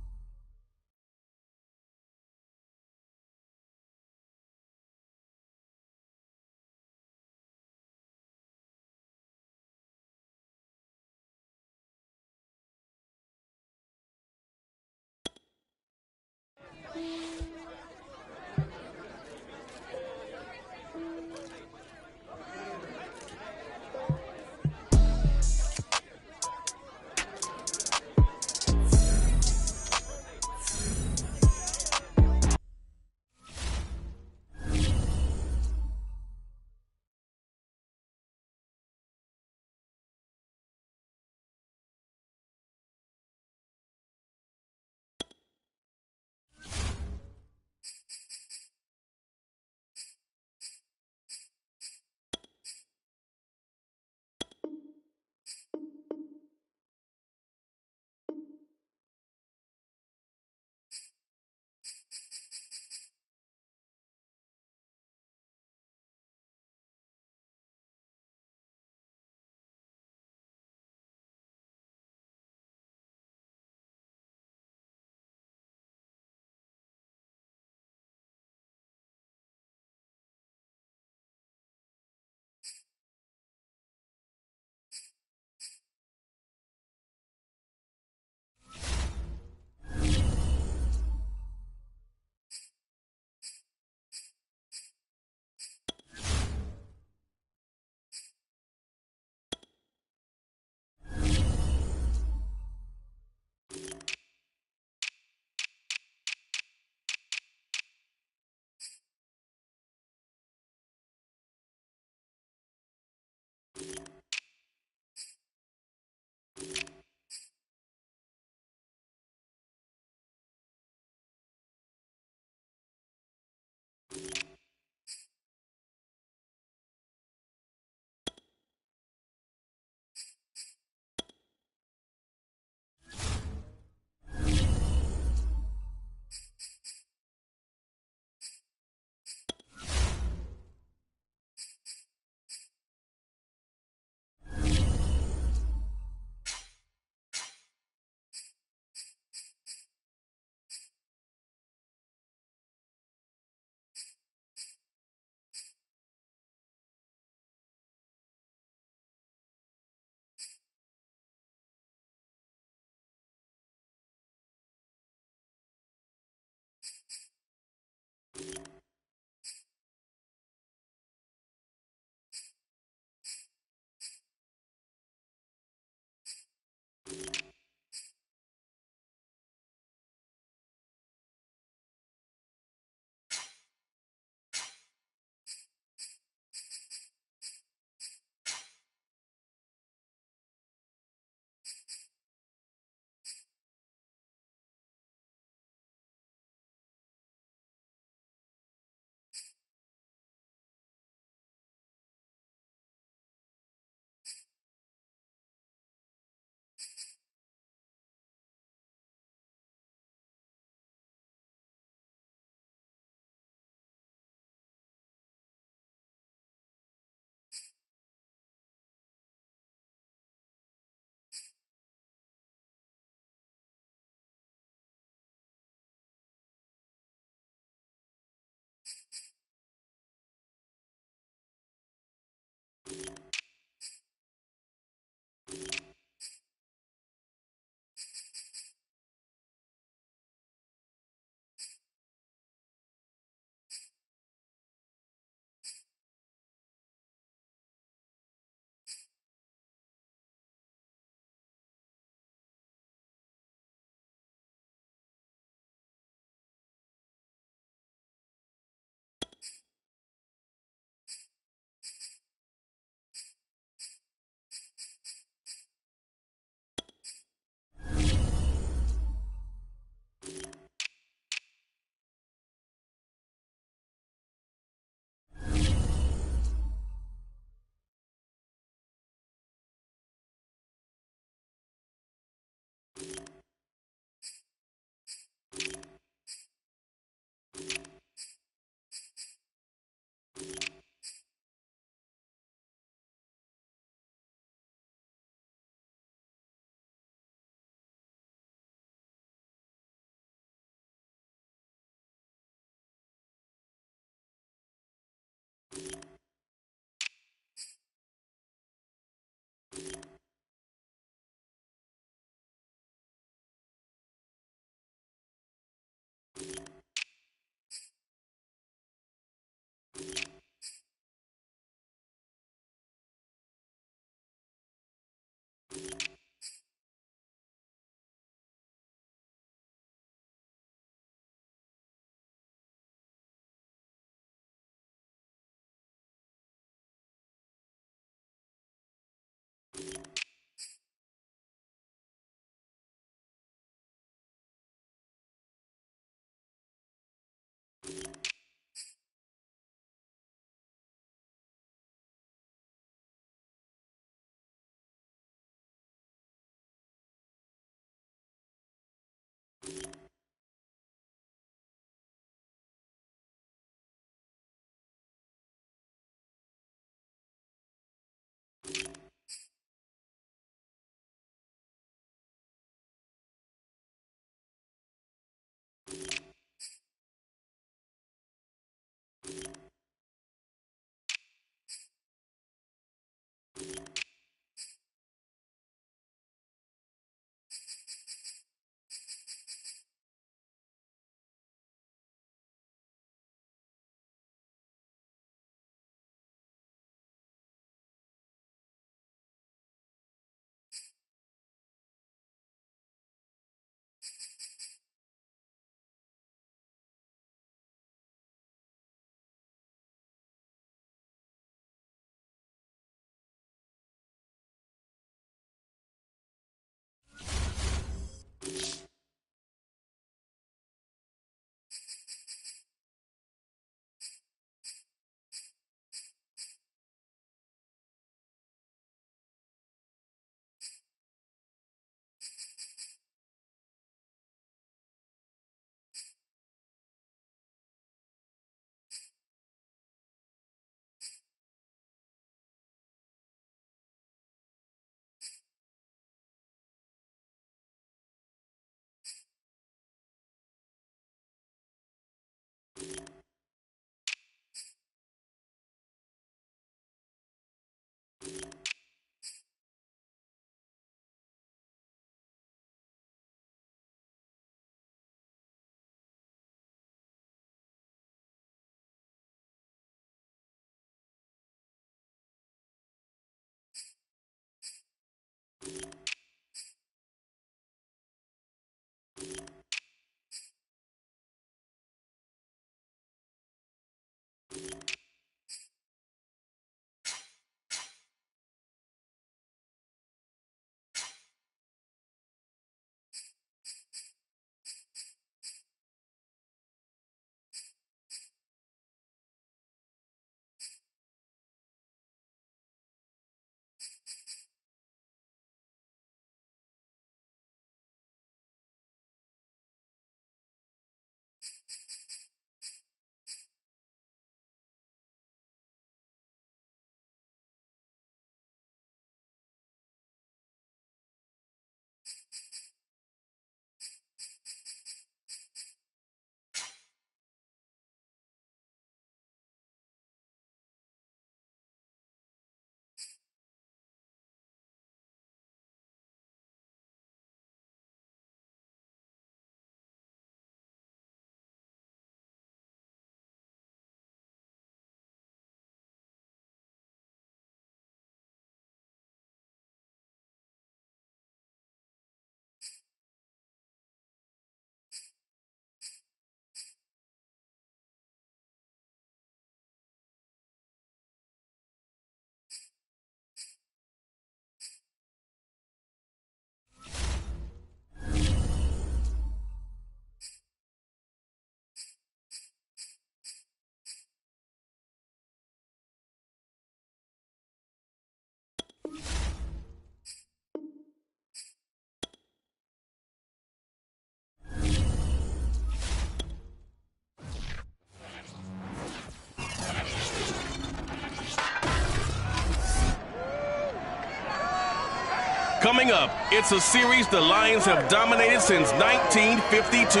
Coming up, it's a series the Lions have dominated since 1952.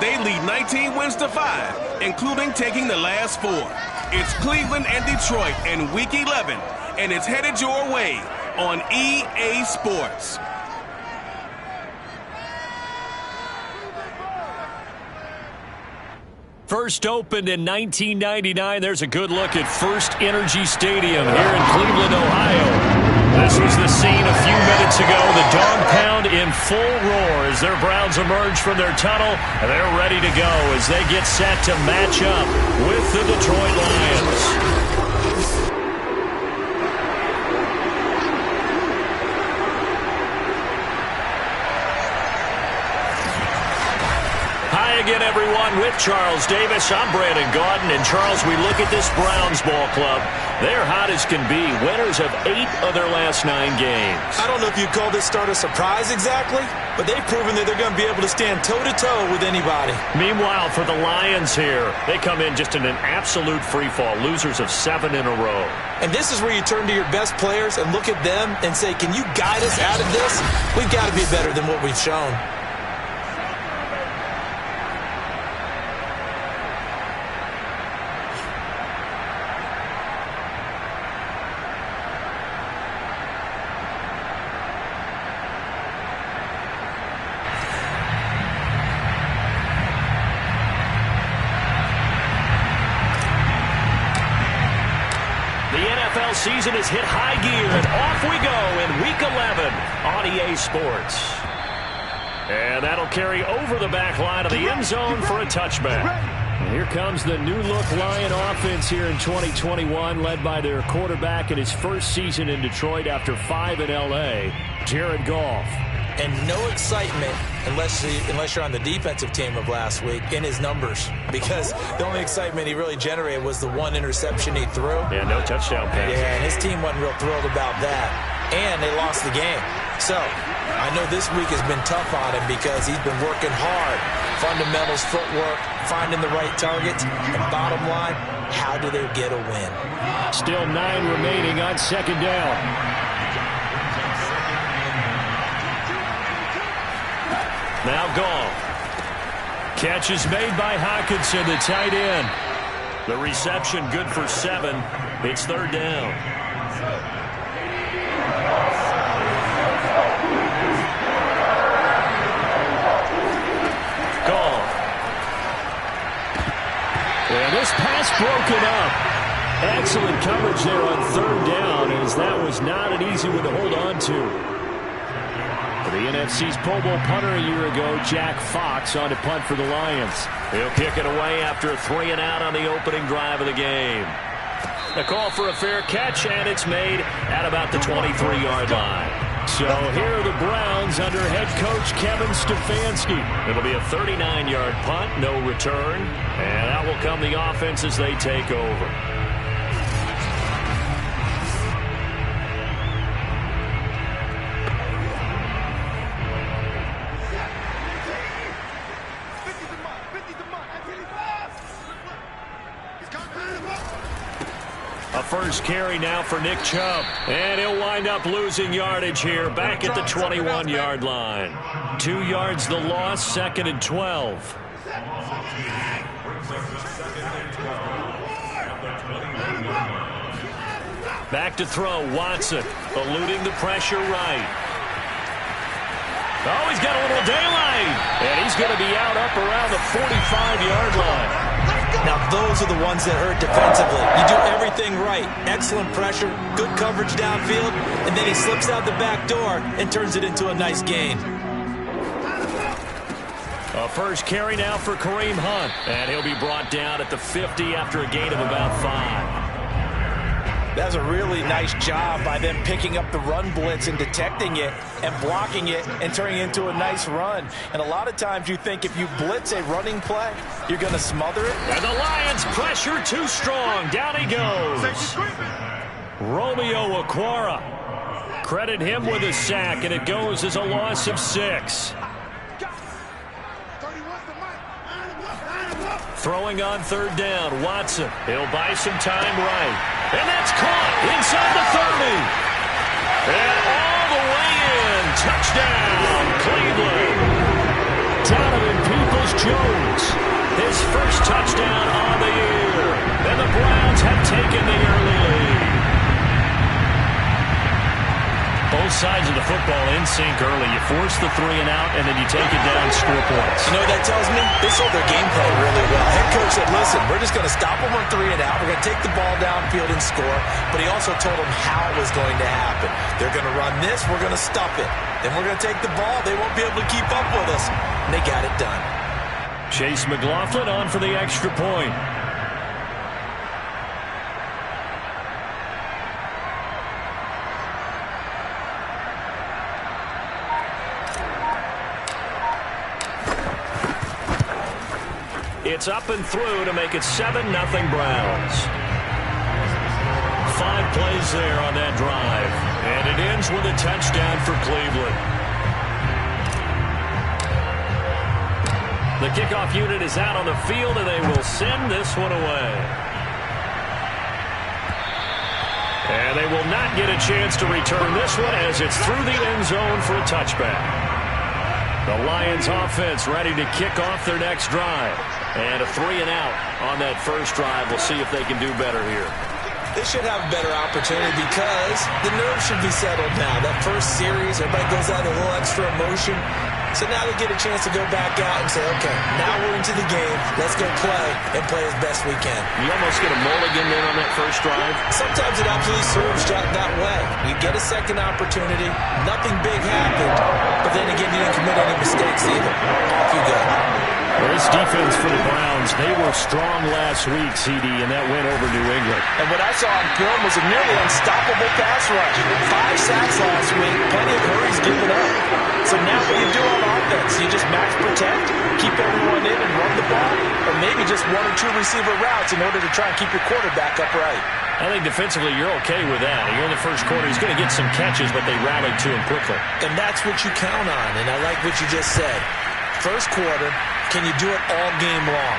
They lead 19 wins to 5, including taking the last 4. It's Cleveland and Detroit in Week 11, and it's headed your way on EA Sports. First opened in 1999. There's a good look at First Energy Stadium here in Cleveland, Ohio. This was the scene a few minutes ago. The dog pound in full roar as their Browns emerge from their tunnel. They're ready to go as they get set to match up with the Detroit Lions. Again, everyone, with Charles Davis. I'm Brandon Gaudin. And, Charles, we look at this Browns ball club. They're hot as can be. Winners of 8 of their last 9 games. I don't know if you'd call this start a surprise exactly, but they've proven that they're going to be able to stand toe-to-toe with anybody. Meanwhile, for the Lions here, they come in just in an absolute free-fall, losers of 7 in a row. And this is where you turn to your best players and look at them and say, can you guide us out of this? We've got to be better than what we've shown. Season is hit high gear, and off we go in Week 11 on EA Sports. And that'll carry over the back line of the end zone for a touchback. And here comes the new-look Lion offense here in 2021, led by their quarterback in his first season in Detroit after 5 in L.A., Jared Goff. And no excitement unless you're on the defensive team of last week in his numbers, because the only excitement he really generated was the 1 interception he threw. Yeah, no touchdown pass. Yeah, and his team wasn't real thrilled about that. And they lost the game. So I know this week has been tough on him because he's been working hard. Fundamentals, footwork, finding the right targets. And bottom line, how do they get a win? Still 9 remaining on second down. Now Goff. Catch is made by Hockenson, the tight end. The reception good for 7. It's third down. Goff. And this pass broken up. Excellent coverage there on third down, as that was not an easy one to hold on to. The NFC's Pro Bowl punter a year ago, Jack Fox, on to punt for the Lions. He'll kick it away after a 3-and-out on the opening drive of the game. The call for a fair catch, and it's made at about the 23-yard line. So here are the Browns under head coach Kevin Stefanski. It'll be a 39-yard punt, no return, and that will come the offense as they take over. First carry now for Nick Chubb. And he'll wind up losing yardage here back at the 21-yard line. 2 yards the loss, 2nd and 12. Back to throw, Watson, eluding the pressure right. Oh, he's got a little daylight. And he's going to be out up around the 45-yard line. Now, those are the ones that hurt defensively. You do everything right. Excellent pressure, good coverage downfield, and then he slips out the back door and turns it into a nice gain. A first carry now for Kareem Hunt, and he'll be brought down at the 50 after a gain of about 5. That's a really nice job by them picking up the run blitz and detecting it and blocking it and turning it into a nice run. And a lot of times you think if you blitz a running play, you're going to smother it. And the Lions pressure too strong. Down he goes. Romeo Okwara. Credit him with a sack, and it goes as a loss of 6. Throwing on third down, Watson. He'll buy some time right. And that's caught inside the 30. And all the way in. Touchdown, Cleveland. Donovan Peoples-Jones, his first touchdown on the year. And the Browns have taken the early lead. Both sides of the football in sync early. You force the 3 and out, and then you take it down, score points. You know what that tells me? They sold their game plan really well. Head coach said, listen, we're just going to stop them on 3 and out. We're going to take the ball downfield and score. But he also told them how it was going to happen. They're going to run this. We're going to stop it. Then we're going to take the ball. They won't be able to keep up with us. And they got it done. Chase McLaughlin on for the extra point. It's up and through to make it 7-0 Browns. 5 plays there on that drive. And it ends with a touchdown for Cleveland. The kickoff unit is out on the field, and they will send this one away. And they will not get a chance to return this one as it's through the end zone for a touchback. The Lions offense ready to kick off their next drive. And a 3 and out on that first drive. We'll see if they can do better here. They should have a better opportunity because the nerves should be settled now. That first series, everybody goes out a little extra emotion. So now they get a chance to go back out and say, okay, now we're into the game. Let's go play and play as best we can. You almost get a mulligan then on that first drive. Sometimes it absolutely serves that way. You get a second opportunity. Nothing big happened. But then again, you didn't commit any mistakes either. Off you go. Well, this defense for the Browns, they were strong last week, CD, and that went over New England. And what I saw on film was a nearly unstoppable pass rush. 5 sacks last week, plenty of hurries given up. So now what do you do on offense? You just max protect, keep everyone in and run the ball, or maybe just 1 or 2 receiver routes in order to try and keep your quarterback upright. I think defensively you're okay with that. You're in the first quarter. He's going to get some catches, but they rallied to him quickly. And that's what you count on, and I like what you just said. First quarter, can you do it all game long?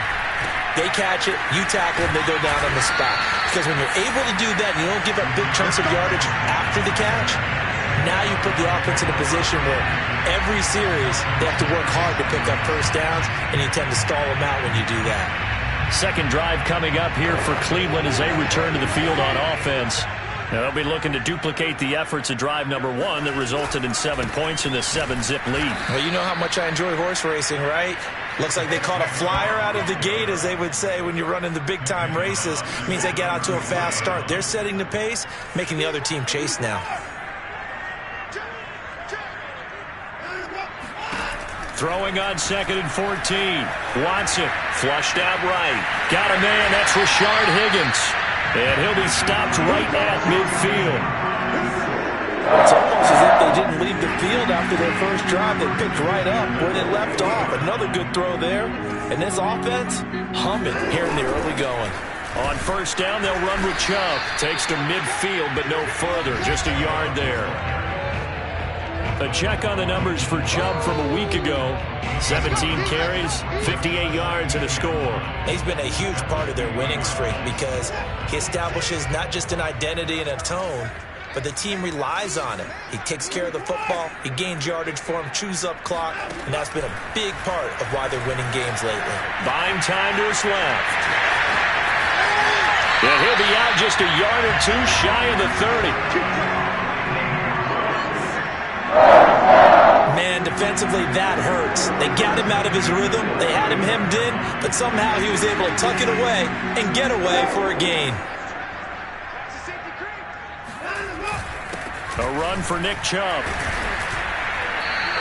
They catch it, you tackle them, they go down on the spot. Because when you're able to do that and you don't give up big chunks of yardage after the catch, now you put the offense in a position where every series they have to work hard to pick up first downs, and you tend to stall them out when you do that. Second drive coming up here for Cleveland as they return to the field on offense. Now they'll be looking to duplicate the efforts of drive number 1 that resulted in 7 points in the 7-zip lead. Well, you know how much I enjoy horse racing, right? Looks like they caught a flyer out of the gate, as they would say when you're running the big-time races. It means they get out to a fast start. They're setting the pace, making the other team chase now. Throwing on 2nd and 14. Watson flushed out right. Got a man. That's Rashard Higgins. And he'll be stopped right at midfield. It's almost as if they didn't leave the field after their first drive. They picked right up where they left off. Another good throw there. And this offense, humming here in the early going. On first down, they'll run with Chubb. Takes to midfield, but no further. Just a yard there. A check on the numbers for Chubb from a week ago. 17 carries, 58 yards, and a score. He's been a huge part of their winning streak because he establishes not just an identity and a tone, but the team relies on it. He takes care of the football, he gains yardage for him, chews up clock, and that's been a big part of why they're winning games lately. Buying time to his left. And he'll be out just a yard or 2 shy of the 30. Man, defensively, that hurts. They got him out of his rhythm. They had him hemmed in, but somehow he was able to tuck it away and get away for a gain. A run for Nick Chubb.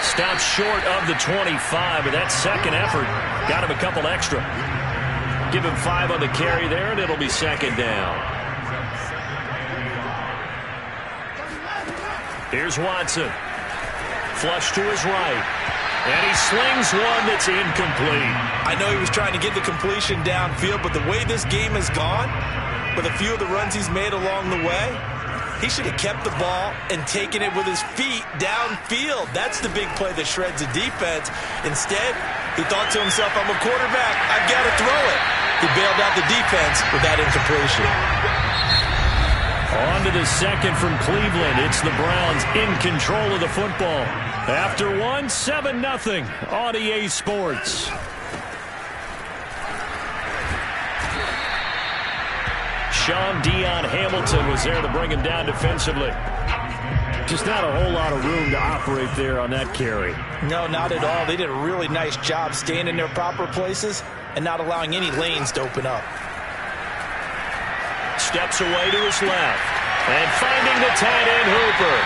Stopped short of the 25, but that second effort got him a couple extra. Give him 5 on the carry there, and it'll be second down. Here's Watson. Flush to his right. And he slings one that's incomplete. I know he was trying to get the completion downfield, but the way this game has gone, with a few of the runs he's made along the way, he should have kept the ball and taken it with his feet downfield. That's the big play that shreds the defense. Instead, he thought to himself, I'm a quarterback, I've got to throw it. He bailed out the defense with that incompletion. On to the second from Cleveland. It's the Browns in control of the football. After one, 7-0 on EA Sports. Sean Dion Hamilton was there to bring him down defensively. Just not a whole lot of room to operate there on that carry. No, not at all. They did a really nice job staying in their proper places and not allowing any lanes to open up. Steps away to his left. And finding the tight end Hooper.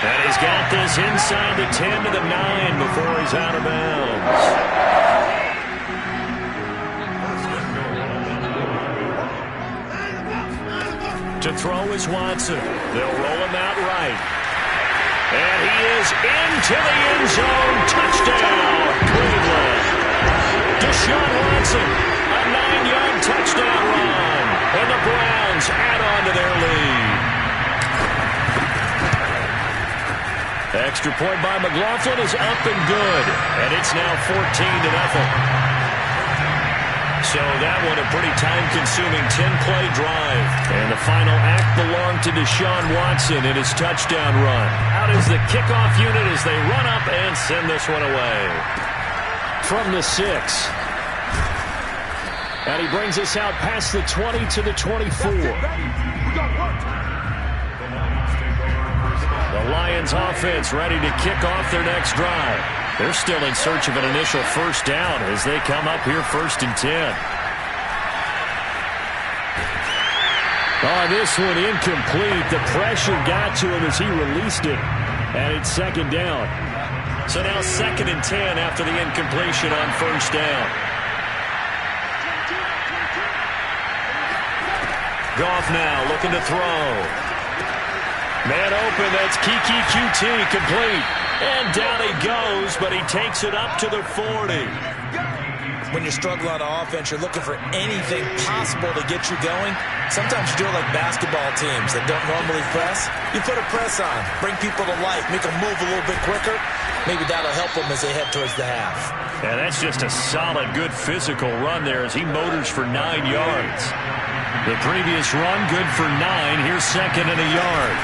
And he's got this inside the 10 to the 9 before he's out of bounds. To throw is Watson. They'll roll him out right. And he is into the end zone. Touchdown, Cleveland. Deshaun Watson, a 9-yard touchdown run. And the Browns add on to their lead. Extra point by McLaughlin is up and good. And it's now 14-0. So that one a pretty time-consuming 10-play drive. And the final act belonged to Deshaun Watson in his touchdown run. Out is the kickoff unit as they run up and send this one away. From the 6. And he brings us out past the 20 to the 24. The Lions offense ready to kick off their next drive. They're still in search of an initial first down as they come up here 1st and 10. Oh, this one incomplete. The pressure got to him as he released it. And it's 2nd down. So now 2nd and 10 after the incompletion on 1st down. Goff now looking to throw. Man open, that's Kiki QT, complete. And down he goes, but he takes it up to the 40. When you're struggling on offense, you're looking for anything possible to get you going. Sometimes you do it like basketball teams that don't normally press. You put a press on, bring people to life, make them move a little bit quicker. Maybe that'll help them as they head towards the half. And that's just a solid, good physical run there as he motors for 9 yards. The previous run, good for 9. Here's 2nd and a yard.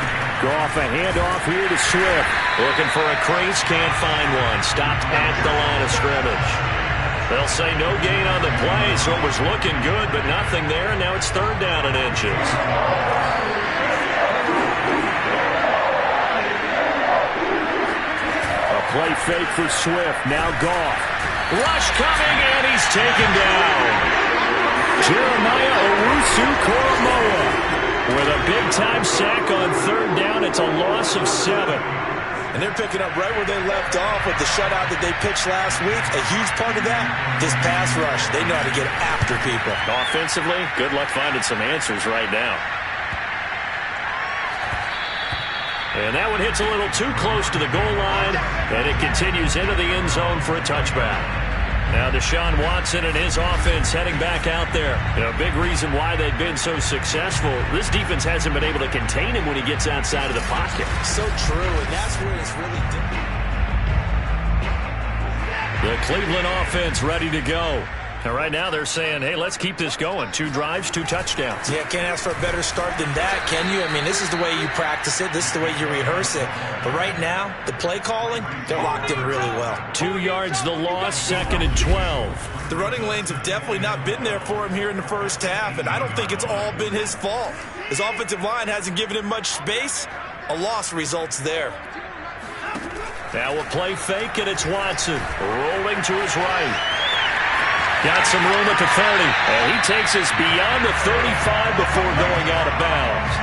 Goff a handoff here to Swift. Looking for a crease, can't find one. Stopped at the line of scrimmage. They'll say no gain on the play, so it was looking good, but nothing there, and now it's 3rd down and inches. A play fake for Swift. Now Goff. Rush coming, and he's taken down. Jeremiah Owusu-Koramoah with a big-time sack on 3rd down. It's a loss of 7. And they're picking up right where they left off with the shutout that they pitched last week. A huge part of that, this pass rush. They know how to get after people. Offensively, good luck finding some answers right now. And that one hits a little too close to the goal line, and it continues into the end zone for a touchback. Now Deshaun Watson and his offense heading back out there. A big reason why they've been so successful. This defense hasn't been able to contain him when he gets outside of the pocket. So true, and that's where it's really different. The Cleveland offense ready to go. And right now they're saying, hey, let's keep this going. 2 drives, 2 touchdowns. Yeah, can't ask for a better start than that, can you? I mean, this is the way you practice it. This is the way you rehearse it. But right now, the play calling, they're locked in really well. 2 yards the loss, 2nd and 12. The running lanes have definitely not been there for him here in the first half, and I don't think it's all been his fault. His offensive line hasn't given him much space. A loss results there. Now a play fake, and it's Watson rolling to his right. Got some room at the 30, and he takes us beyond the 35 before going out of bounds.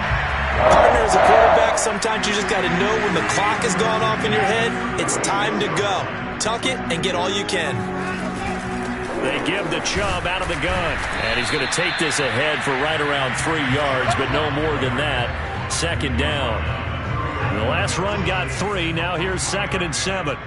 Partner, as a quarterback, sometimes you just got to know when the clock has gone off in your head, it's time to go. Tuck it and get all you can. They give the Chubb out of the gun, and he's going to take this ahead for right around 3 yards, but no more than that. 2nd down. The last run got 3. Now here's 2nd and 7.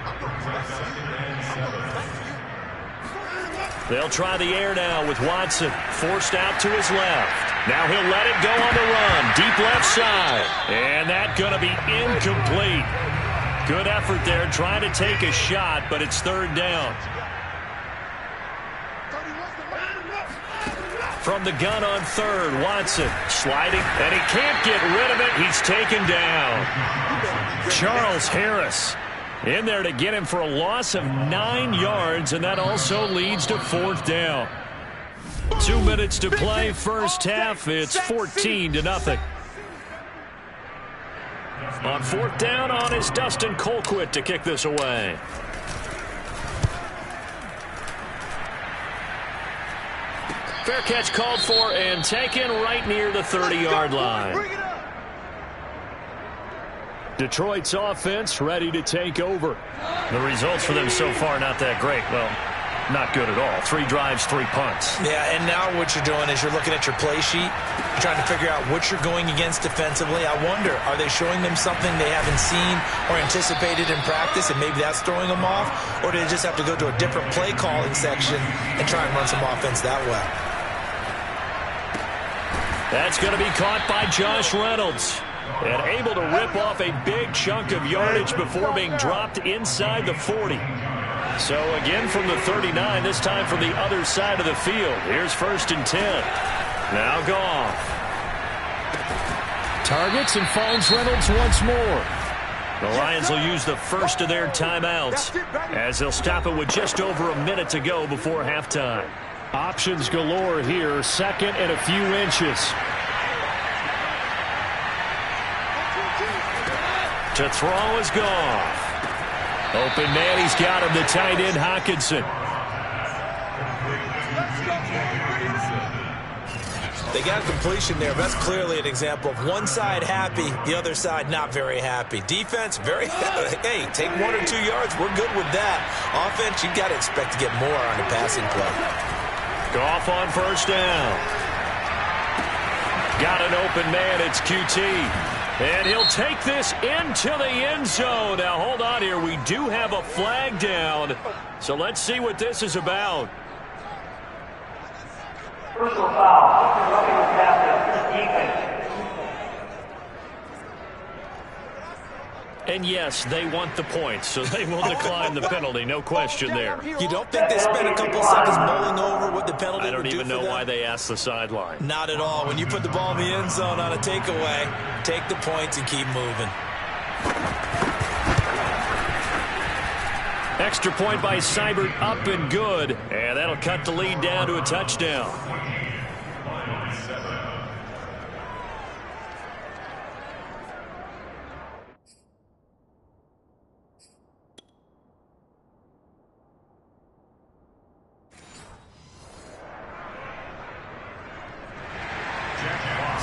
They'll try the air now with Watson forced out to his left. Now he'll let it go on the run. Deep left side. And that's going to be incomplete. Good effort there trying to take a shot, but it's 3rd down. From the gun on third, Watson sliding, and he can't get rid of it. He's taken down. Charles Harris in there to get him for a loss of 9 yards, and that also leads to 4th down. 2 minutes to play, first half. It's 14-0. On 4th down on is Dustin Colquitt to kick this away. Fair catch called for and taken right near the 30-yard line. Detroit's offense ready to take over. The results for them so far not that great. Well, not good at all. 3 drives, 3 punts. Yeah, and now what you're doing is you're looking at your play sheet. You're trying to figure out what you're going against defensively. I wonder, are they showing them something they haven't seen or anticipated in practice, and maybe that's throwing them off? Or do they just have to go to a different play calling section and try and run some offense that way? That's going to be caught by Josh Reynolds. And able to rip off a big chunk of yardage before being dropped inside the 40. So again from the 39, this time from the other side of the field. Here's 1st and 10. Now Goff. Targets and finds Reynolds once more. The Lions will use the first of their timeouts as they'll stop it with just over a minute to go before halftime. Options galore here, 2nd and a few inches. To throw is Goff. Open man, he's got him, the tight end Hockenson. They got completion there. That's clearly an example of one side happy, the other side not very happy. Defense, very hey, take 1 or 2 yards, we're good with that. Offense, you got to expect to get more on the passing play. Goff on 1st down. Got an open man, it's QT. And he'll take this into the end zone. Now, hold on here. We do have a flag down. So let's see what this is about. Personal foul. Defense. And yes, they want the points, so they will decline the penalty. No question there. You don't think they spent a couple seconds mulling over what the penalty I don't would do even for know them? why they asked the sideline. Not at all. When you put the ball in the end zone on a takeaway, take the points and keep moving. Extra point by Seibert, up and good. And that'll cut the lead down to a touchdown.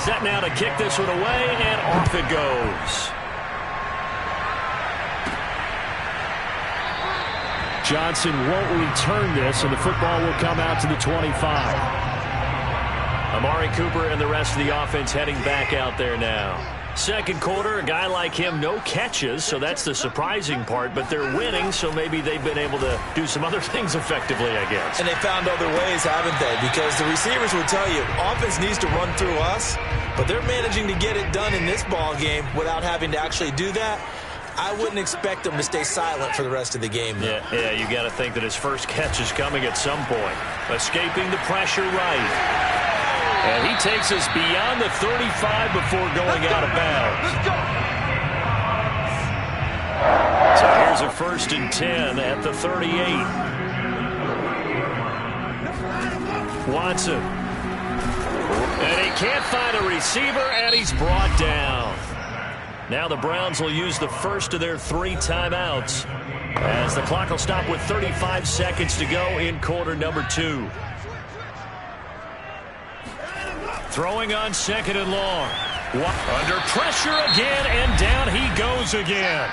Set now to kick this one away, and off it goes. Johnson won't return this, and the football will come out to the 25. Amari Cooper and the rest of the offense heading back out there now. 2nd quarter, a guy like him, no catches, so that's the surprising part, but they're winning, so maybe they've been able to do some other things effectively, I guess. And they found other ways, haven't they? Because the receivers will tell you, offense needs to run through us, but they're managing to get it done in this ball game without having to actually do that. I wouldn't expect them to stay silent for the rest of the game, though. Yeah, you got to think that his first catch is coming at some point. Escaping the pressure right. And he takes us beyond the 35 before going out of bounds. So here's a 1st and 10 at the 38. Watson. And he can't find a receiver, and he's brought down. Now the Browns will use the first of their 3 timeouts as the clock will stop with 35 seconds to go in quarter number 2. Throwing on 2nd and long. Under pressure again, and down he goes again.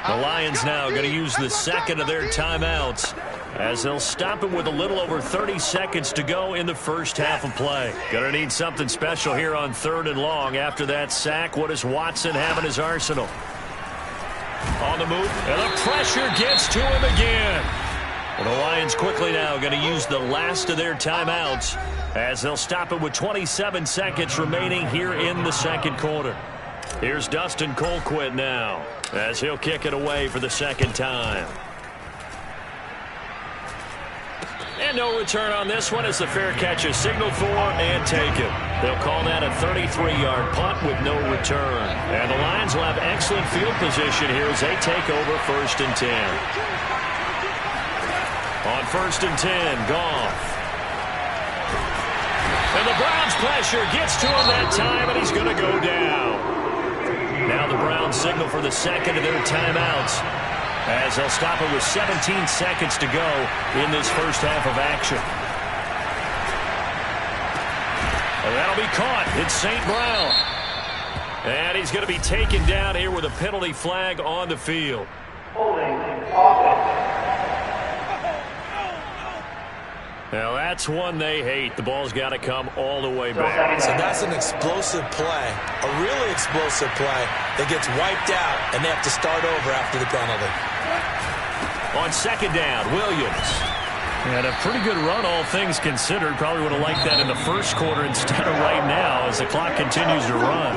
The Lions now going to use the 2nd of their timeouts as they'll stop him with a little over 30 seconds to go in the first half of play. Going to need something special here on 3rd and long. After that sack, what does Watson have in his arsenal? On the move, and the pressure gets to him again. Well, the Lions quickly now going to use the last of their timeouts as they'll stop it with 27 seconds remaining here in the 2nd quarter. Here's Dustin Colquitt now as he'll kick it away for the 2nd time. And And no return on this one as the fair catch is signaled for and taken. They'll call that a 33-yard punt with no return. And the Lions will have excellent field position here as they take over 1st and 10. On 1st and 10, Goff. And the Browns' pressure gets to him that time, and he's going to go down. Now the Browns signal for the second of their timeouts as they'll stop it with 17 seconds to go in this first half of action. And that'll be caught. It's St. Brown. And he's going to be taken down here with a penalty flag on the field. Holding offense. Now that's one they hate. The ball's got to come all the way back. So that's an explosive play, a really explosive play that gets wiped out, and they have to start over after the penalty. On 2nd down, Williams. And a pretty good run, all things considered. Probably would have liked that in the first quarter instead of right now as the clock continues to run.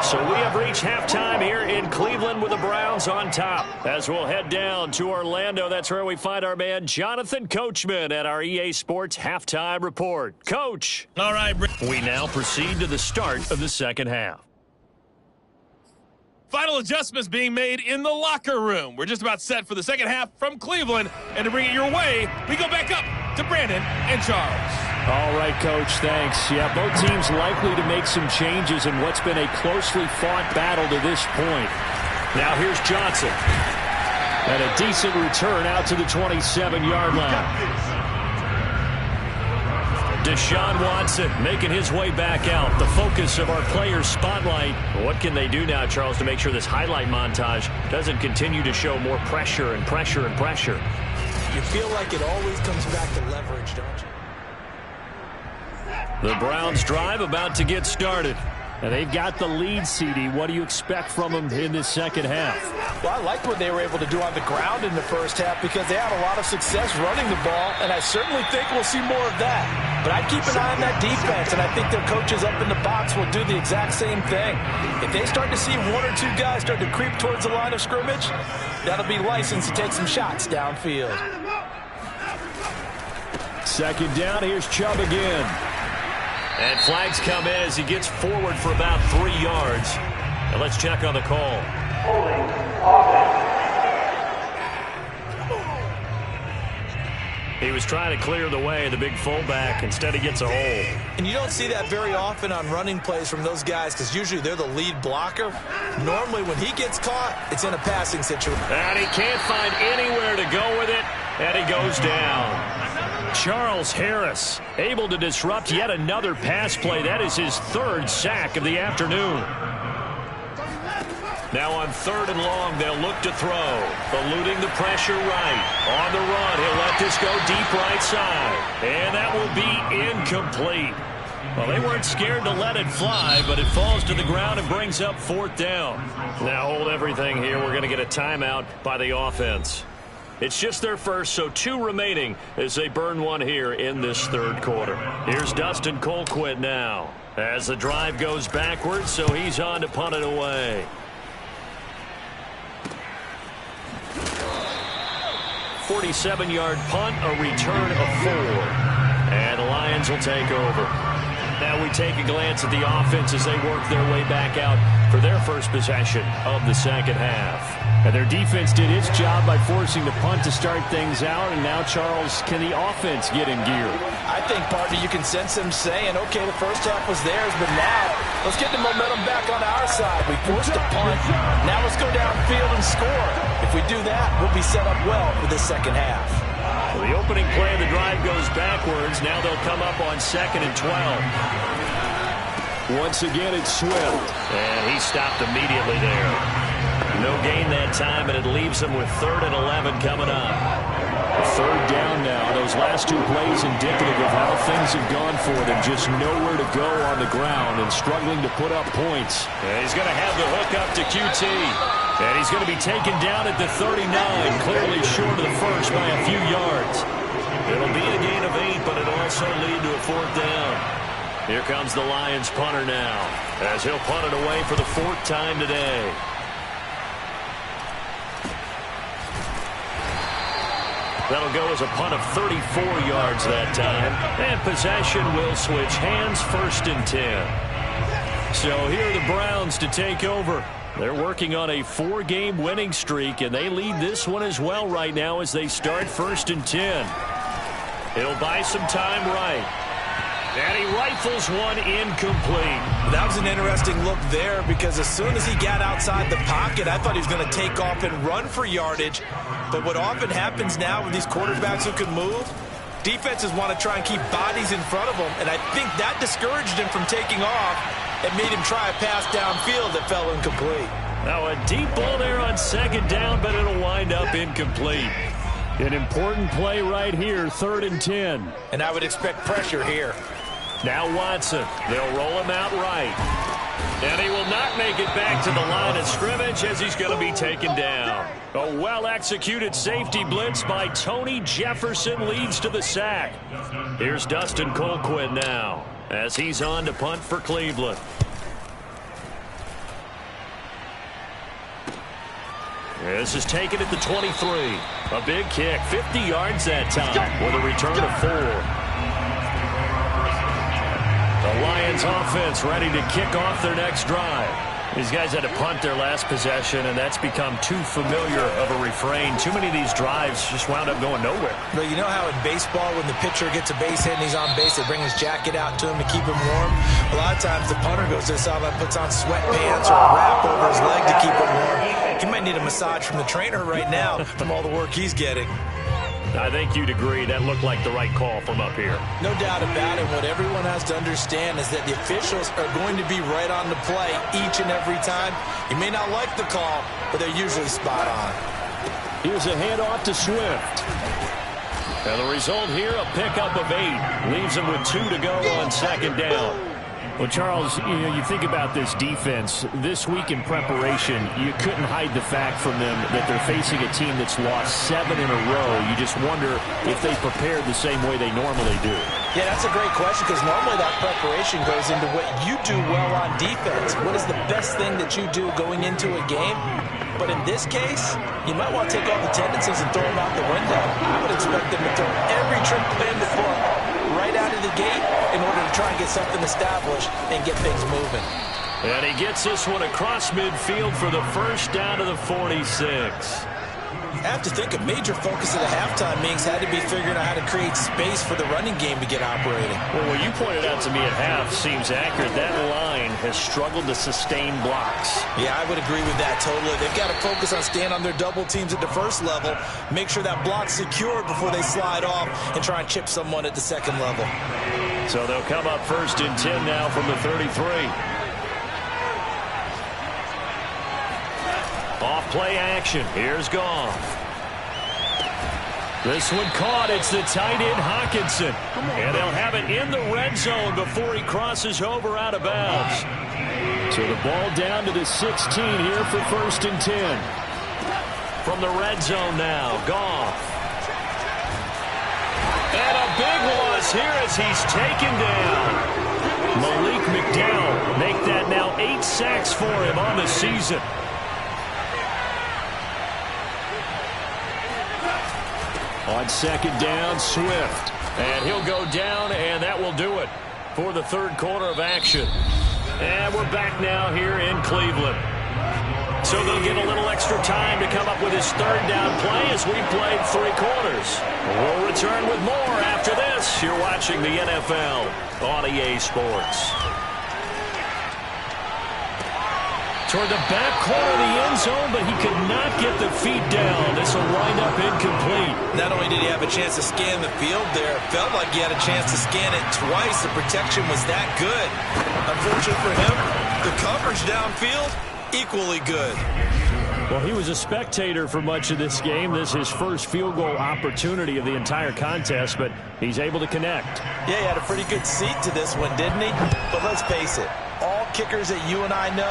So we have reached halftime here in Cleveland with the Browns on top. As we'll head down to Orlando, that's where we find our man Jonathan Coachman at our EA Sports Halftime Report. Coach. All right, We now proceed to the start of the second half. final adjustments being made in the locker room. We're just about set for the second half from Cleveland. And to bring it your way, we go back up to Brandon and Charles. All right, Coach, thanks. Yeah, both teams likely to make some changes in what's been a closely fought battle to this point. Now here's Johnson. And a decent return out to the 27-yard line. Deshaun Watson making his way back out. The focus of our players' spotlight. What can they do now, Charles, to make sure this highlight montage doesn't continue to show more pressure and pressure and pressure? You feel like it always comes back to leverage, don't you? The Browns drive about to get started. And they've got the lead, CD. What do you expect from them in this second half? Well, I liked what they were able to do on the ground in the first half because they had a lot of success running the ball, and I certainly think we'll see more of that. But I'd keep an eye on that defense, and I think their coaches up in the box will do the exact same thing. If they start to see one or two guys start to creep towards the line of scrimmage, that'll be license to take some shots downfield. Second down, here's Chubb again. And flags come in as he gets forward for about 3 yards. And let's check on the call. Holding offense. He was trying to clear the way, the big fullback. Instead, he gets a hole. And you don't see that very often on running plays from those guys because usually they're the lead blocker. Normally, when he gets caught, it's in a passing situation. And he can't find anywhere to go with it, and he goes down. Charles Harris able to disrupt yet another pass play. That is his third sack of the afternoon. Now on 3rd and long, they'll look to throw. Eluding the pressure right. On the run, he'll let this go deep right side. And that will be incomplete. Well, they weren't scared to let it fly, but it falls to the ground and brings up 4th down. Now hold everything here. We're going to get a timeout by the offense. It's just their first, so 2 remaining as they burn one here in this 3rd quarter. Here's Dustin Colquitt now as the drive goes backwards, so he's on to punt it away. 47-yard punt, a return of 4. And the Lions will take over. Now we take a glance at the offense as they work their way back out for their first possession of the second half. And their defense did its job by forcing the punt to start things out. And now, Charles, can the offense get in gear? I think, partner, you can sense them saying, okay, the first half was theirs, but now let's get the momentum back on our side. We forced a punt. Now let's go downfield and score. If we do that, we'll be set up well for the second half. Well, the opening play of the drive goes backwards. Now they'll come up on 2nd and 12. Once again, it's Swift. And he stopped immediately there. No gain that time, and it leaves them with 3rd and 11 coming up. 3rd down now. Those last 2 plays indicative of how things have gone for them. Just nowhere to go on the ground and struggling to put up points. And he's going to have the hook up to QT. And he's going to be taken down at the 39, clearly short of the first by a few yards. It'll be a gain of 8, but it'll also lead to a 4th down. Here comes the Lions punter now, as he'll punt it away for the 4th time today. That'll go as a punt of 34 yards that time. And possession will switch hands, 1st and 10. So here are the Browns to take over. They're working on a 4-game winning streak, and they lead this one as well right now as they start 1st and 10. He'll buy some time right. And he rifles one incomplete. That was an interesting look there because as soon as he got outside the pocket, I thought he was going to take off and run for yardage. But what often happens now with these quarterbacks who can move, defenses want to try and keep bodies in front of them, and I think that discouraged him from taking off and made him try a pass downfield that fell incomplete. Now a deep ball there on 2nd down, but it'll wind up incomplete. An important play right here, 3rd and 10. And I would expect pressure here. Now Watson. They'll roll him out right. And he will not make it back to the line of scrimmage as he's going to be taken down. A well-executed safety blitz by Tony Jefferson leads to the sack. Here's Dustin Colquhoun now as he's on to punt for Cleveland. This is taken at the 23. A big kick, 50 yards that time with a return of 4. The Lions offense ready to kick off their next drive. These guys had to punt their last possession, and that's become too familiar of a refrain. Too many of these drives just wound up going nowhere. But you know how in baseball, when the pitcher gets a base hit and he's on base, they bring his jacket out to him to keep him warm? A lot of times the punter goes to the sideline, puts on sweatpants or a wrap over his leg to keep him warm. He might need a massage from the trainer right now from all the work he's getting. I think you'd agree that looked like the right call from up here. No doubt about it. What everyone has to understand is that the officials are going to be right on the play each and every time. You may not like the call, but they're usually spot on. Here's a handoff to Swift. And the result here, a pickup of 8. Leaves them with 2 to go on 2nd down. Well, Charles, you think about this defense. This week in preparation, you couldn't hide the fact from them that they're facing a team that's lost 7 in a row. You just wonder if they prepared the same way they normally do. Yeah, that's a great question because normally that preparation goes into what you do well on defense. What is the best thing that you do going into a game? But in this case, you might want to take all the tendencies and throw them out the window. I would expect them to throw every trick plan in the book right out of the gate in order to try and get something established and get things moving. And he gets this one across midfield for the 1st down to the 46. I have to think a major focus of the halftime meetings had to be figuring out how to create space for the running game to get operating. Well, what you pointed out to me at half seems accurate. That line has struggled to sustain blocks. Yeah, I would agree with that totally. They've got to focus on staying on their double teams at the first level, make sure that block's secured before they slide off and try and chip someone at the 2nd level. So they'll come up 1st and 10 now from the 33. Off play action. Here's Goff. This one caught. It's the tight end Hawkinson. And they'll have it in the red zone before he crosses over out of bounds. So the ball down to the 16 here for 1st and 10. From the red zone now, Goff. And a big loss here as he's taken down. Malik McDowell make that now 8 sacks for him on the season. On 2nd down, Swift. And he'll go down, and that will do it for the 3rd quarter of action. And we're back now here in Cleveland. So they'll get a little extra time to come up with his 3rd down play as we played 3 quarters. We'll return with more after this. You're watching the NFL on EA Sports. Toward the back corner of the end zone, but he could not get the feet down. This will wind up incomplete. Not only did he have a chance to scan the field there, it felt like he had a chance to scan it twice. The protection was that good. Unfortunately for him, the coverage downfield, equally good. Well, he was a spectator for much of this game. This is his first field goal opportunity of the entire contest, but he's able to connect. Yeah, he had a pretty good seat to this one, didn't he? But let's face it, all kickers that you and I know,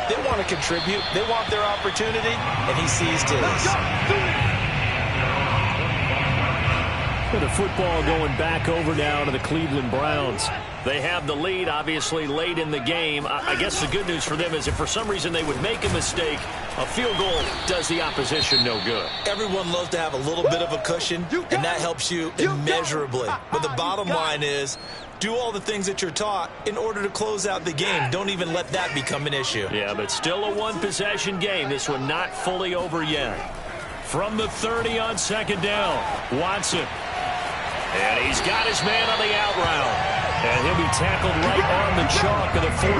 they want to contribute. They want their opportunity, and he seized his. With the football going back over now to the Cleveland Browns. They have the lead, obviously, late in the game. I guess the good news for them is if for some reason they would make a mistake, a field goal does the opposition no good. Everyone loves to have a little bit of a cushion, and that helps you immeasurably. But the bottom line is, do all the things that you're taught in order to close out the game. Don't even let that become an issue. Yeah, but still a one-possession game. This one not fully over yet. From the 30 on second down, Watson. And he's got his man on the out route. And he'll be tackled right on the chalk of the 45.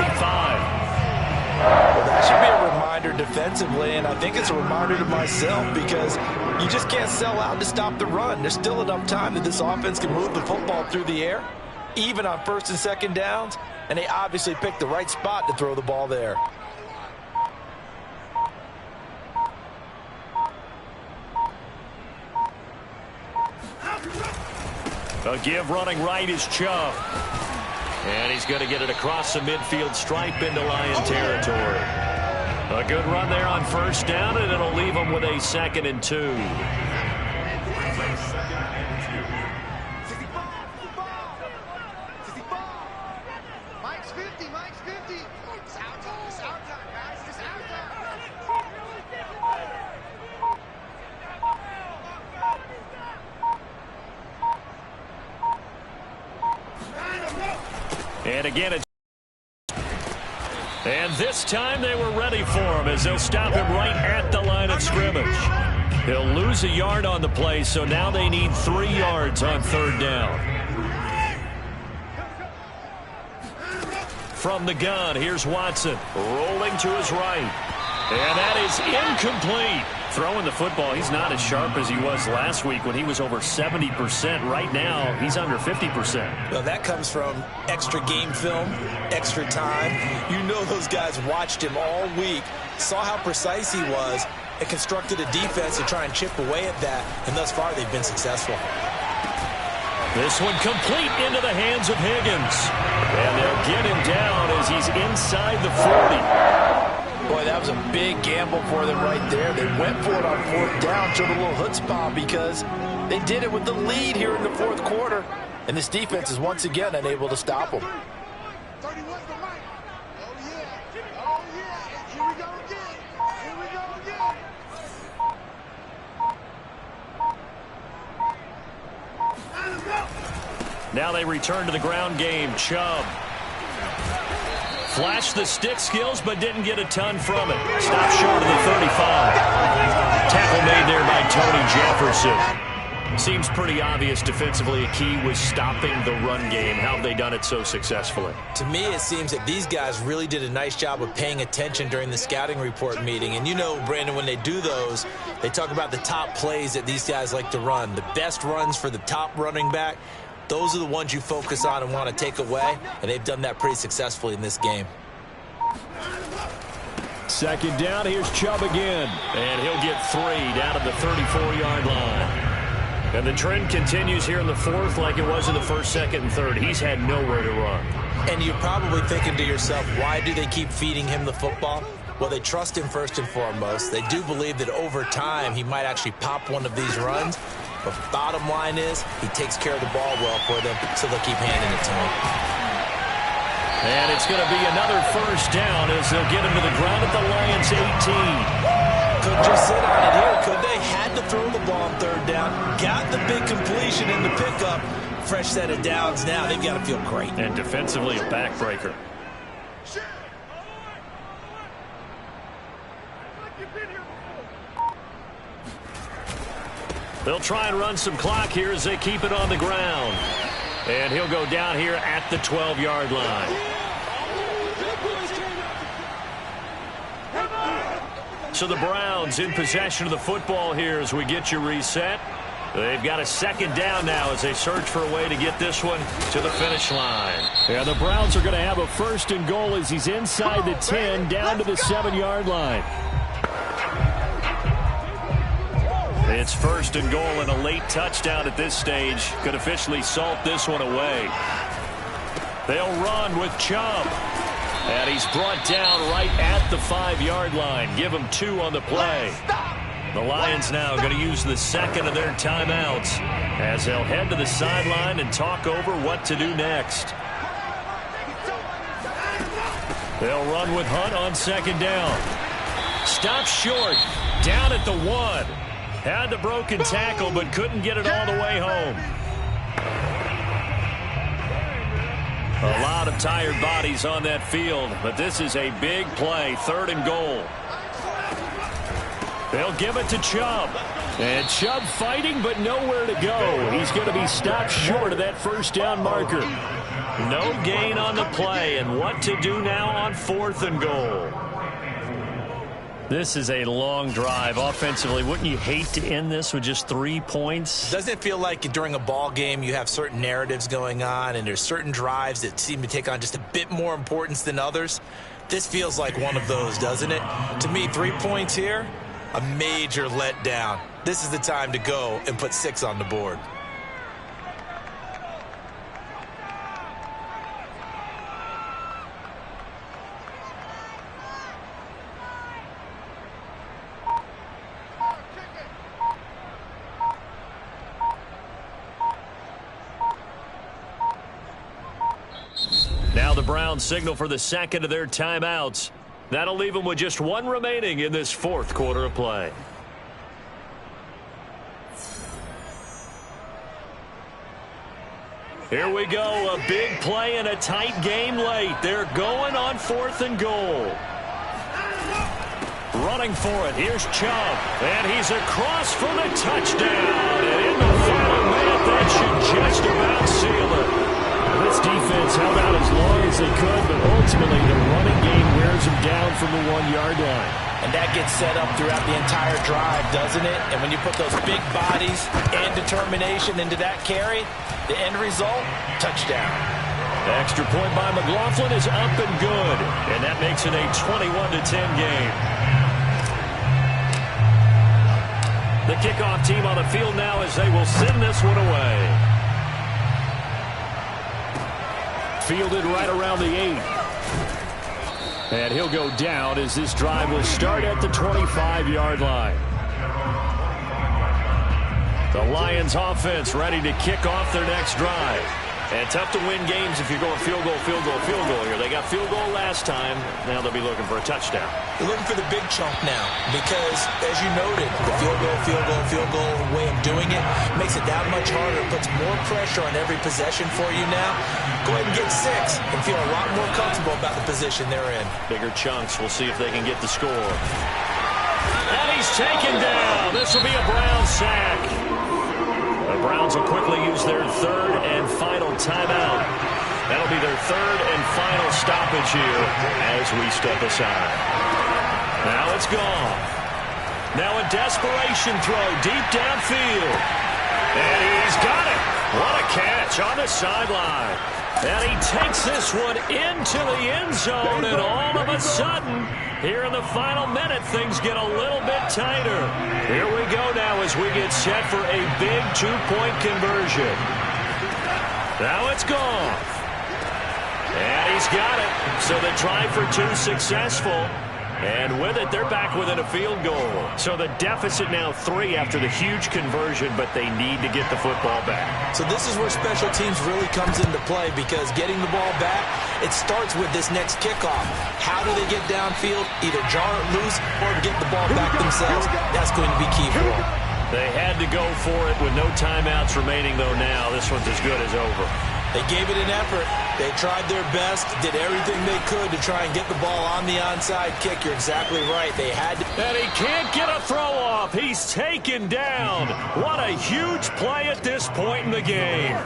Well, that should be a reminder defensively, and I think it's a reminder to myself because you just can't sell out to stop the run. There's still enough time that this offense can move the football through the air, even on first and second downs, and they obviously picked the right spot to throw the ball there. A give running right is Chubb. And he's going to get it across the midfield stripe into Lion territory. A good run there on first down, and it'll leave him with a 2nd and 2. Mike's 50, Mike's 50. It's out time, guys. It's out time. And again, and this time they were ready for him as they'll stop him right at the line of scrimmage. He'll lose a yard on the play, so now they need 3 yards on third down. From the gun, here's Watson rolling to his right. And that is incomplete. Throwing the football, he's not as sharp as he was last week when he was over 70%. Right now, he's under 50%. Well, that comes from extra game film, extra time. You know those guys watched him all week, saw how precise he was, and constructed a defense to try and chip away at that, and thus far they've been successful. This one complete into the hands of Higgins. And they'll get him down as he's inside the 40. Boy, that was a big gamble for them right there. They went for it on fourth down, showed a little chutzpah because they did it with the lead here in the fourth quarter. And this defense is once again unable to stop them. 31's the right. Oh, yeah. Oh, yeah. Here we go again. Here we go again. Now they return to the ground game. Chubb flashed the stick skills, but didn't get a ton from it. Stop short of the 35. Tackle made there by Tony Jefferson. Seems pretty obvious defensively a key was stopping the run game. How have they done it so successfully? To me, it seems that these guys really did a nice job of paying attention during the scouting report meeting. And you know, Brandon, when they do those, they talk about the top plays that these guys like to run. The best runs for the top running back, those are the ones you focus on and want to take away. And they've done that pretty successfully in this game. Second down, here's Chubb again. And he'll get 3 down at the 34-yard line. And the trend continues here in the fourth like it was in the first, second, and third. He's had nowhere to run. And you're probably thinking to yourself, why do they keep feeding him the football? Well, they trust him first and foremost. They do believe that over time he might actually pop one of these runs. But bottom line is he takes care of the ball well for them, so they'll keep handing it to him. And it's going to be another first down as they'll get him to the ground at the Lions' 18. Could just sit on it here. Could they? Had to throw the ball on third down. Got the big completion in the pickup. Fresh set of downs now. They've got to feel great. And defensively a backbreaker. They'll try and run some clock here as they keep it on the ground. And he'll go down here at the 12-yard line. So the Browns in possession of the football here as we get you reset. They've got a second down now as they search for a way to get this one to the finish line. Yeah, the Browns are going to have a first and goal as he's inside the 10 down to the 7-yard line. It's first and goal and a late touchdown at this stage could officially salt this one away. They'll run with Chubb. And he's brought down right at the 5-yard line. Give him 2 on the play. The Lions now going to use the second of their timeouts as they'll head to the sideline and talk over what to do next. They'll run with Hunt on second down. Stops short. Down at the 1. Had the broken tackle, but couldn't get it all the way home. A lot of tired bodies on that field, but this is a big play. 3rd and goal. They'll give it to Chubb. And Chubb fighting, but nowhere to go. He's going to be stopped short of that first down marker. No gain on the play, and what to do now on 4th and goal. This is a long drive offensively. Wouldn't you hate to end this with just 3 points? Doesn't it feel like during a ball game you have certain narratives going on and there's certain drives that seem to take on just a bit more importance than others? This feels like one of those, doesn't it? To me, 3 points here, a major letdown. This is the time to go and put 6 on the board. Now the Browns signal for the second of their timeouts. That'll leave them with just 1 remaining in this 4th quarter of play. Here we go, a big play and a tight game late. They're going on 4th and goal. Running for it, here's Chubb, and he's across for the touchdown. And in the final minute, that should just about seal it. This defense held out as long as they could, but ultimately the running game wears them down from the 1-yard line. And that gets set up throughout the entire drive, doesn't it? And when you put those big bodies and determination into that carry, the end result, touchdown. The extra point by McLaughlin is up and good, and that makes it a 21-10 game. The kickoff team on the field now as they will send this one away. Fielded right around the 8. And he'll go down as this drive will start at the 25-yard line. The Lions offense ready to kick off their next drive. And tough to win games if you're going field goal, field goal, field goal here. They got field goal last time. Now they'll be looking for a touchdown. They're looking for the big chunk now because, as you noted, the field goal way of doing it makes it that much harder. It puts more pressure on every possession for you now. Go ahead and get 6 and feel a lot more comfortable about the position they're in. Bigger chunks. We'll see if they can get the score. And he's taken down. This will be a Brown sack. The Browns will quickly use their 3rd and final timeout. That'll be their 3rd and final stoppage here as we step aside. Now it's gone. Now a desperation throw deep downfield. And he's got it. What a catch on the sideline. And he takes this one into the end zone, and all of a sudden, here in the final minute, things get a little bit tighter. Here we go now as we get set for a big 2-point conversion. Now it's gone. And he's got it. So the try for 2 successful. And with it, they're back within a field goal. So the deficit now 3 after the huge conversion, but they need to get the football back. So this is where special teams really comes into play because getting the ball back, it starts with this next kickoff. How do they get downfield? Either jar it loose or get the ball back themselves. That's going to be key for them. They had to go for it with no timeouts remaining, though, now. This one's as good as over. They gave it an effort. They tried their best, did everything they could to try and get the ball on the onside kick. You're exactly right. They had to. And he can't get a throw off. He's taken down. What a huge play at this point in the game.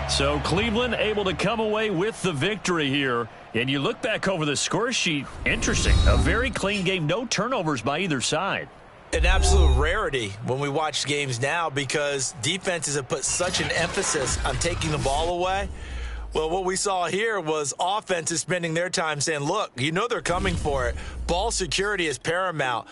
So Cleveland able to come away with the victory here. And you look back over the score sheet, interesting. A very clean game, no turnovers by either side. An absolute rarity when we watch games now because defenses have put such an emphasis on taking the ball away. Well, what we saw here was offenses spending their time saying, look, you know they're coming for it. Ball security is paramount.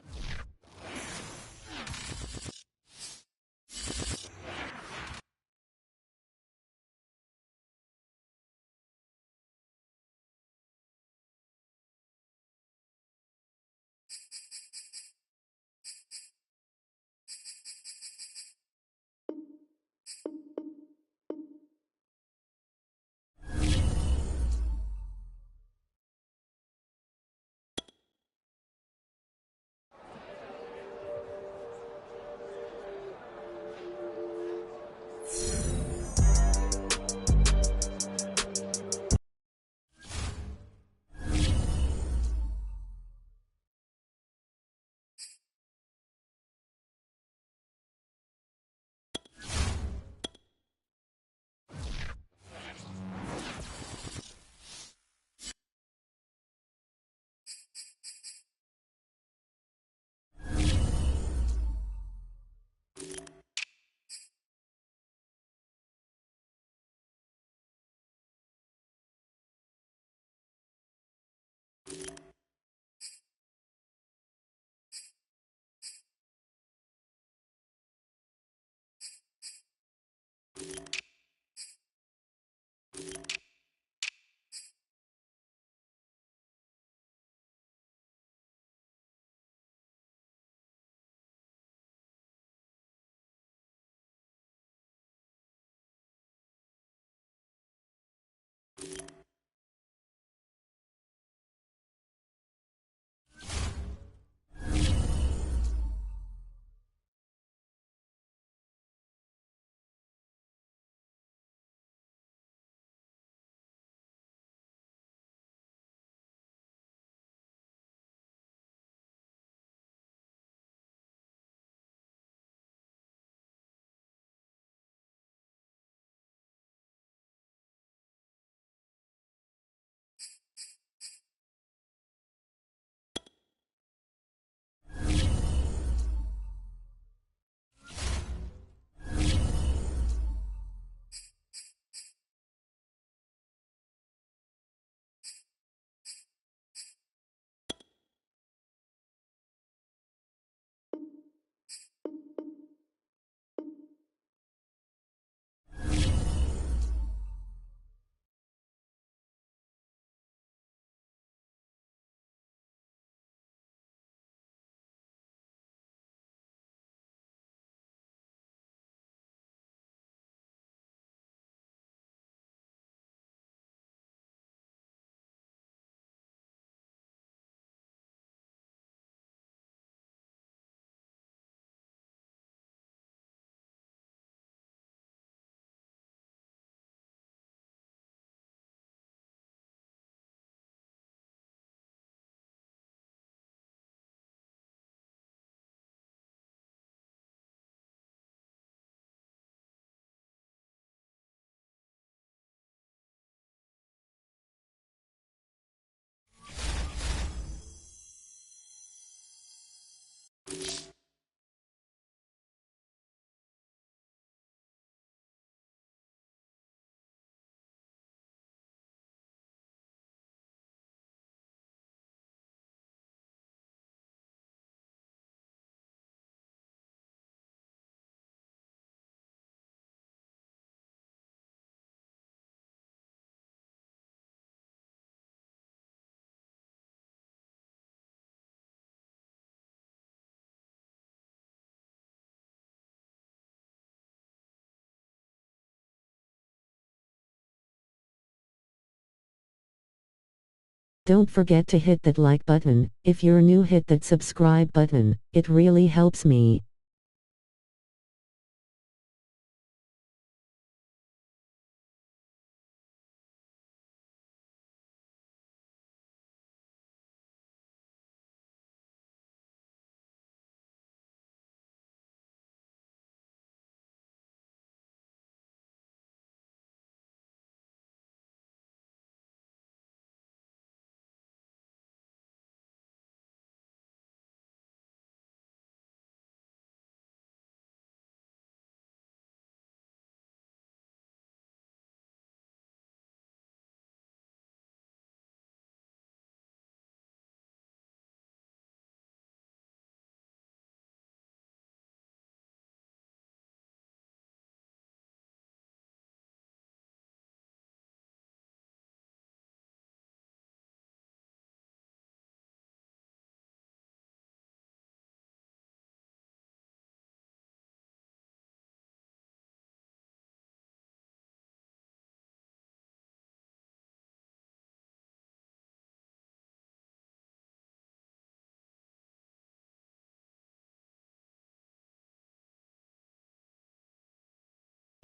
Don't forget to hit that like button. If you're new, hit that subscribe button. It really helps me.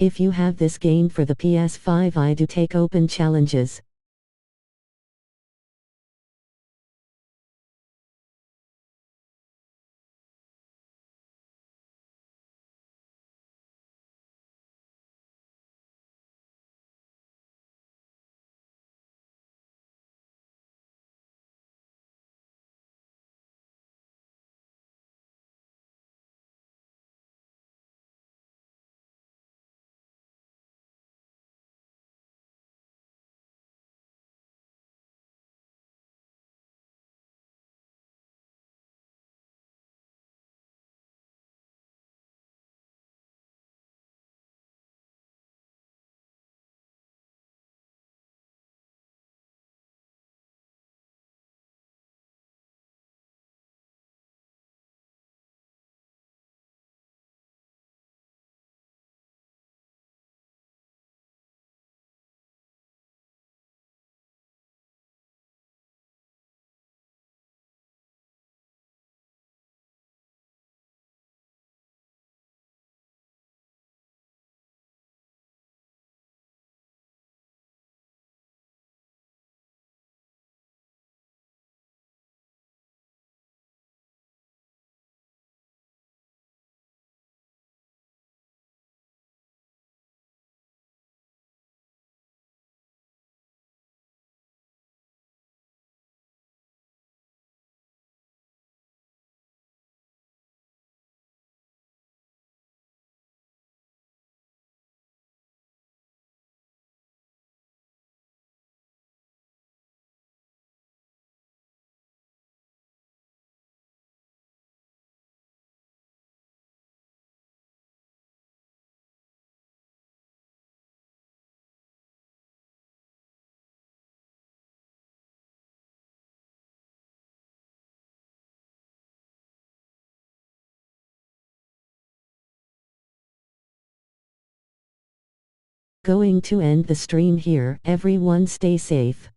If you have this game for the PS5, I do take open challenges. Going to end the stream here. Everyone stay safe.